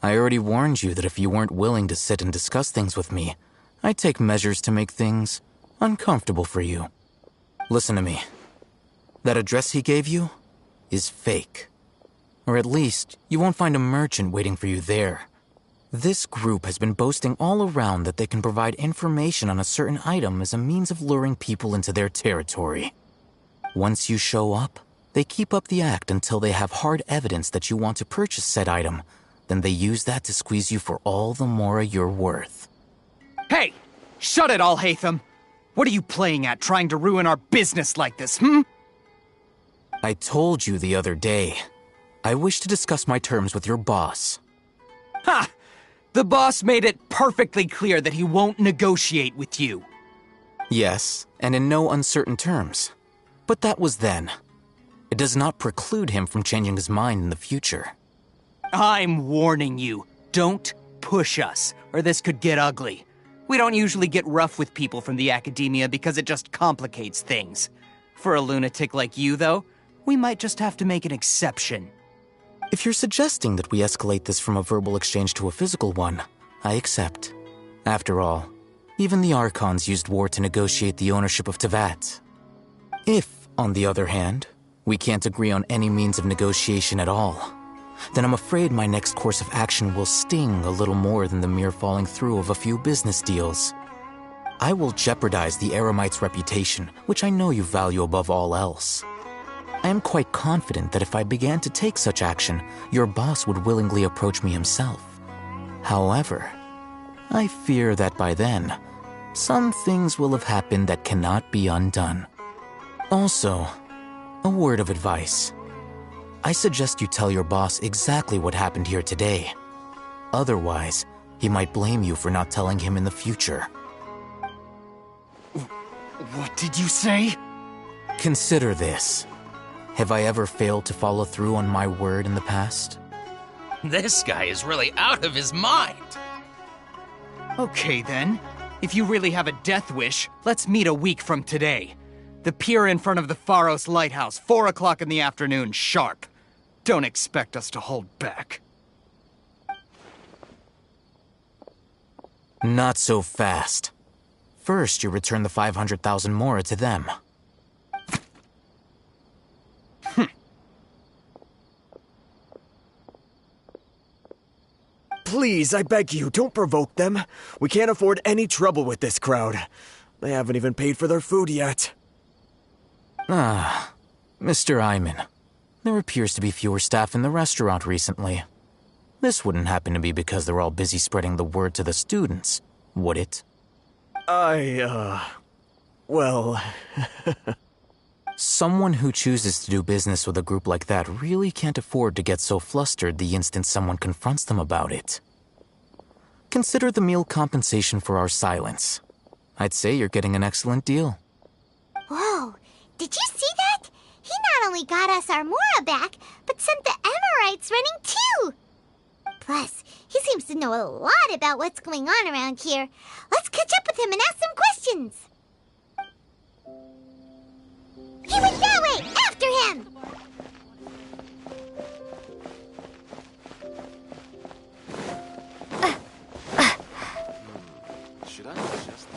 I already warned you that if you weren't willing to sit and discuss things with me, I'd take measures to make things uncomfortable for you. Listen to me. That address he gave you is fake. Or at least, you won't find a merchant waiting for you there. This group has been boasting all around that they can provide information on a certain item as a means of luring people into their territory. Once you show up, they keep up the act until they have hard evidence that you want to purchase said item. Then they use that to squeeze you for all the mora you're worth. Hey! Shut it, althaitham! What are you playing at, trying to ruin our business like this, I told you the other day. I wish to discuss my terms with your boss. Ha! The boss made it perfectly clear that he won't negotiate with you. Yes, and in no uncertain terms. But that was then. It does not preclude him from changing his mind in the future. I'm warning you. Don't push us, or this could get ugly. We don't usually get rough with people from the Academia because it just complicates things. For a lunatic like you, though, we might just have to make an exception. If you're suggesting that we escalate this from a verbal exchange to a physical one, I accept. After all, even the Archons used war to negotiate the ownership of Teyvat. If, on the other hand, we can't agree on any means of negotiation at all, then I'm afraid my next course of action will sting a little more than the mere falling through of a few business deals. I will jeopardize the Eremite's reputation, which I know you value above all else. I am quite confident that if I began to take such action, your boss would willingly approach me himself. However, I fear that by then, some things will have happened that cannot be undone. Also, a word of advice. I suggest you tell your boss exactly what happened here today. Otherwise, he might blame you for not telling him in the future. What did you say? Consider this. Have I ever failed to follow through on my word in the past? This guy is really out of his mind. Okay then. If you really have a death wish, let's meet a week from today. The pier in front of the Pharos Lighthouse, 4 o'clock in the afternoon, sharp. Don't expect us to hold back. Not so fast. First, you return the 500,000 mora to them. Please, I beg you, don't provoke them. We can't afford any trouble with this crowd. They haven't even paid for their food yet. Ah, Mr. Iman. There appears to be fewer staff in the restaurant recently. This wouldn't happen to be because they're all busy spreading the word to the students, would it? Well... Someone who chooses to do business with a group like that really can't afford to get so flustered the instant someone confronts them about it. Consider the meal compensation for our silence. I'd say you're getting an excellent deal. Whoa, did you see that? He not only got us our mora back, but sent the Emirites running too. Plus, He seems to know a lot about what's going on around here. Let's catch up with him and ask some questions. He went that way! After him! Should I just...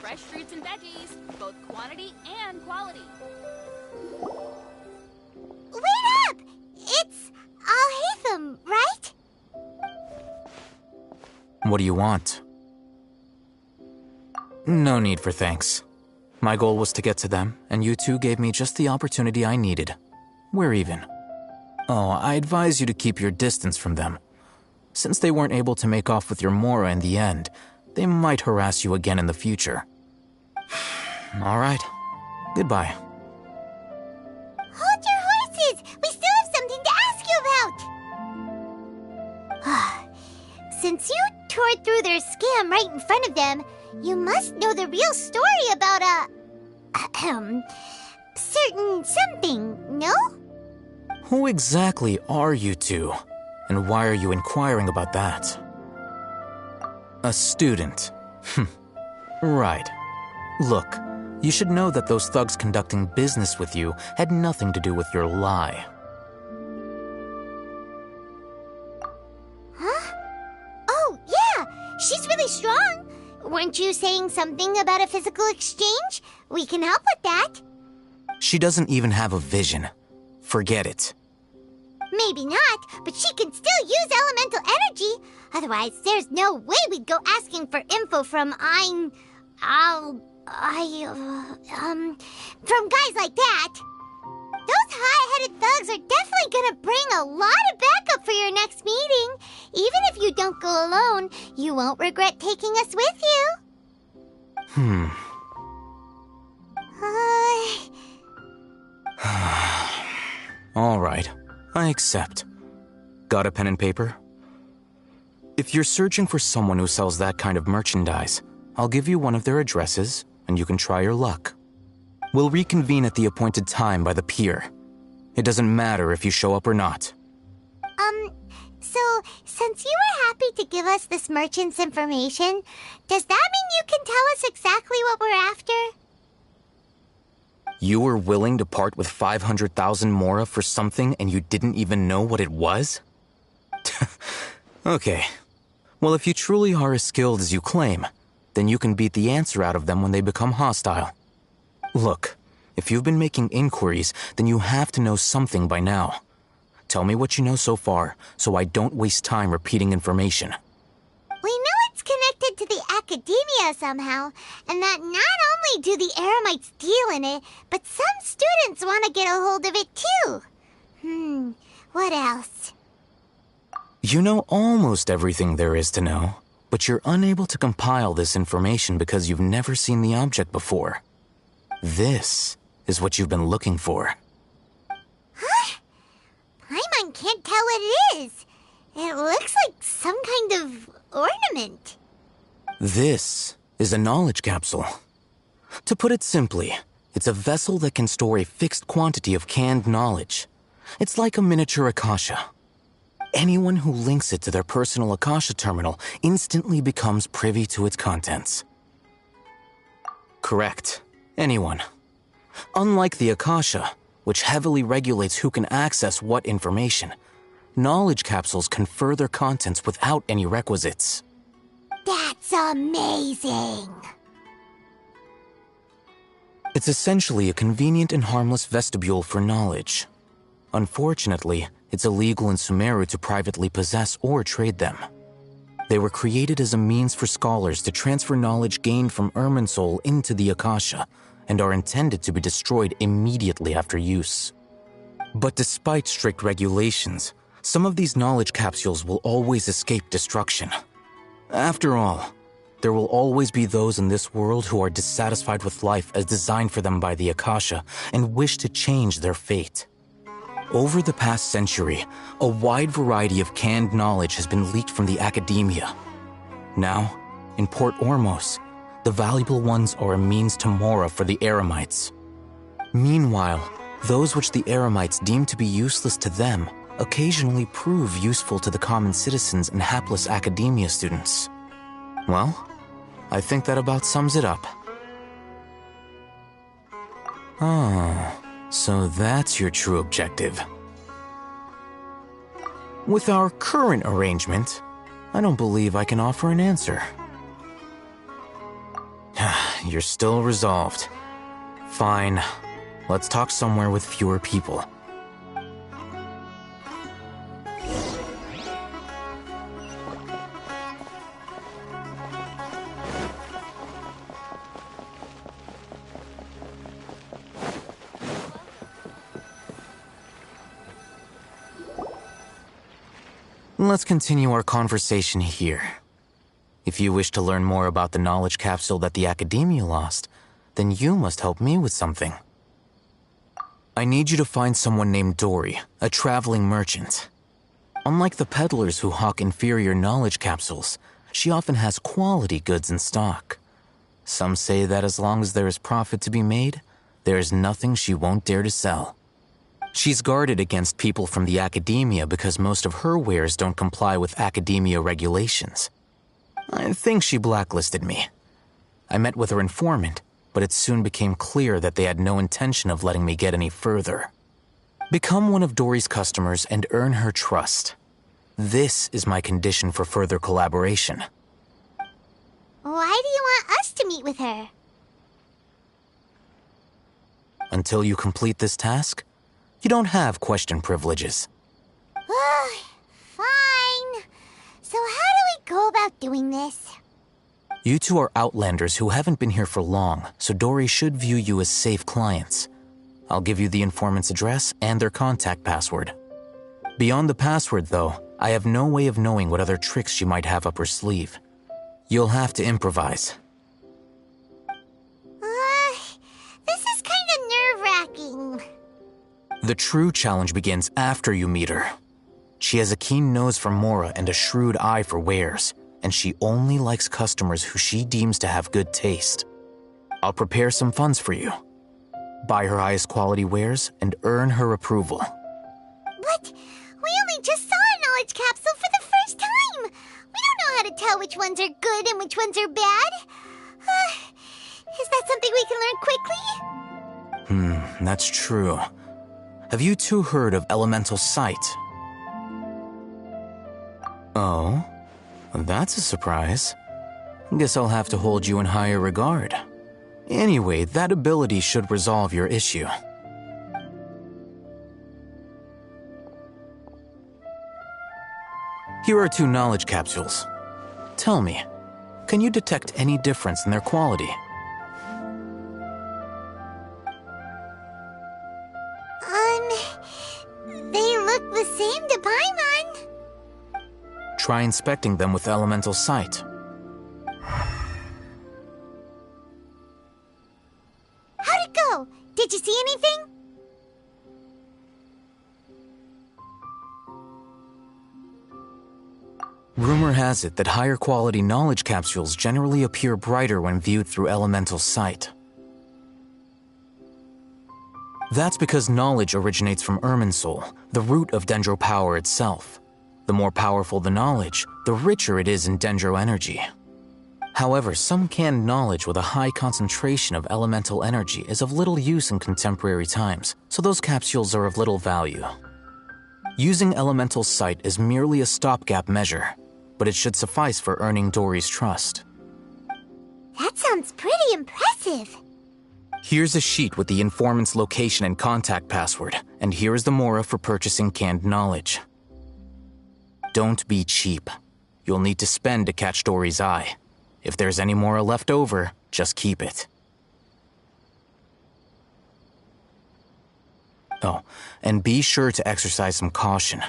Fresh fruits and veggies, both quantity and quality. Wait up! It's althaitham, right? What do you want? No need for thanks. My goal was to get to them, and you two gave me just the opportunity I needed. We're even. Oh, I advise you to keep your distance from them. Since they weren't able to make off with your Mora in the end, they might harass you again in the future. All right. Goodbye. Hold your horses! We still have something to ask you about! Since you tore through their scam right in front of them, you must know the real story about certain something, no? Who exactly are you two? And why are you inquiring about that? A student. Right. Look, you should know that those thugs conducting business with you had nothing to do with your lie. Huh? Oh, yeah! She's really strong! Weren't you saying something about a physical exchange? We can help with that. She doesn't even have a vision. Forget it. Maybe not, but she can still use elemental energy. Otherwise, there's no way we'd go asking for info from from guys like that. Those high-headed thugs are definitely gonna bring a lot of backup for your next meeting. Even if you don't go alone, you won't regret taking us with you. All right. I accept. Got a pen and paper? If you're searching for someone who sells that kind of merchandise, I'll give you one of their addresses, and you can try your luck. We'll reconvene at the appointed time by the pier. It doesn't matter if you show up or not. So, since you were happy to give us this merchant's information, does that mean you can tell us exactly what we're after? You were willing to part with 500,000 Mora for something and you didn't even know what it was? Okay. Well, if you truly are as skilled as you claim, then you can beat the answer out of them when they become hostile. Look, if you've been making inquiries, then you have to know something by now. Tell me what you know so far, so I don't waste time repeating information. We know it's connected to the academia somehow, and that not only do the Eremites deal in it, but some students want to get a hold of it too. What else? You know almost everything there is to know, but you're unable to compile this information because you've never seen the object before. This is what you've been looking for. Huh? Paimon can't tell what it is. It looks like some kind of ornament. This is a knowledge capsule. To put it simply, it's a vessel that can store a fixed quantity of canned knowledge. It's like a miniature Akasha. Anyone who links it to their personal Akasha terminal instantly becomes privy to its contents. Correct. Anyone. Unlike the Akasha, which heavily regulates who can access what information, knowledge capsules confer their contents without any requisites. That's amazing! It's essentially a convenient and harmless vestibule for knowledge. Unfortunately, it's illegal in Sumeru to privately possess or trade them. They were created as a means for scholars to transfer knowledge gained from Irminsul into the Akasha, and are intended to be destroyed immediately after use. But despite strict regulations, some of these knowledge capsules will always escape destruction. After all, there will always be those in this world who are dissatisfied with life as designed for them by the Akasha and wish to change their fate. Over the past century, a wide variety of canned knowledge has been leaked from the academia. Now, in Port Ormos, the valuable ones are a means to Mora for the Eremites. Meanwhile, those which the Eremites deem to be useless to them occasionally prove useful to the common citizens and hapless academia students. Well, I think that about sums it up. Ah, so that's your true objective. With our current arrangement, I don't believe I can offer an answer. You're still resolved. Fine. Let's talk somewhere with fewer people. Let's continue our conversation here. If you wish to learn more about the knowledge capsule that the Academia lost, then you must help me with something. I need you to find someone named Dory, a traveling merchant. Unlike the peddlers who hawk inferior knowledge capsules, she often has quality goods in stock. Some say that as long as there is profit to be made, there is nothing she won't dare to sell. She's guarded against people from the Academia because most of her wares don't comply with Academia regulations. I think she blacklisted me. I met with her informant, but it soon became clear that they had no intention of letting me get any further. Become one of Dory's customers and earn her trust. This is my condition for further collaboration. Why do you want us to meet with her? Until you complete this task, you don't have question privileges. Fine. So how do we go about doing this? You two are outlanders who haven't been here for long, so Dory should view you as safe clients. I'll give you the informant's address and their contact password. Beyond the password, though, I have no way of knowing what other tricks she might have up her sleeve. You'll have to improvise. This is kind of nerve-wracking. The true challenge begins after you meet her. She has a keen nose for Mora and a shrewd eye for wares, and she only likes customers who she deems to have good taste. I'll prepare some funds for you. Buy her highest quality wares and earn her approval. But we only just saw a knowledge capsule for the first time. We don't know how to tell which ones are good and which ones are bad. Is that something we can learn quickly? That's true. Have you two heard of elemental sight? Oh, that's a surprise. Guess I'll have to hold you in higher regard. Anyway, that ability should resolve your issue. Here are 2 knowledge capsules. Tell me, can you detect any difference in their quality? They look the same to Paimon. Try inspecting them with elemental sight. How'd it go? Did you see anything? Rumor has it that higher quality knowledge capsules generally appear brighter when viewed through elemental sight. That's because knowledge originates from Irminsul, the root of Dendro power itself. The more powerful the knowledge, the richer it is in Dendro energy. However, some canned knowledge with a high concentration of elemental energy is of little use in contemporary times, so those capsules are of little value. Using elemental sight is merely a stopgap measure, but it should suffice for earning Dory's trust. That sounds pretty impressive. Here's a sheet with the informant's location and contact password, and here is the Mora for purchasing canned knowledge. Don't be cheap. You'll need to spend to catch Dory's eye. If there's any Mora left over, just keep it. Oh, and be sure to exercise some caution.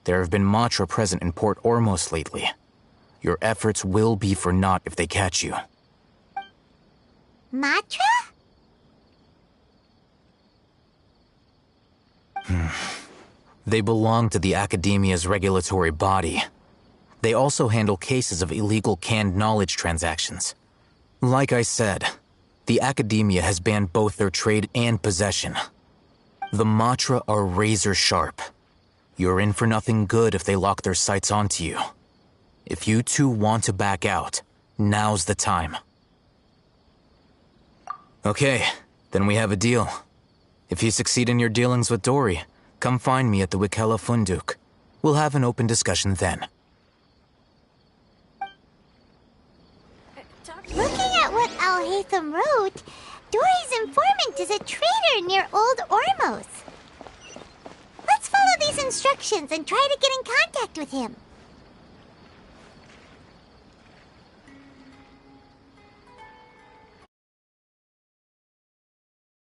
There have been Matra present in Port Ormos lately. Your efforts will be for naught if they catch you. Matra? They belong to the Academia's regulatory body. They also handle cases of illegal canned knowledge transactions. Like I said, the Academia has banned both their trade and possession. The Matra are razor sharp. You're in for nothing good if they lock their sights onto you. If you two want to back out, now's the time. Okay, then we have a deal. If you succeed in your dealings with Dory, come find me at the Wikella Funduk. We'll have an open discussion then. Looking at what Althaitham wrote, Dory's informant is a traitor near Old Ormos. Let's follow these instructions and try to get in contact with him.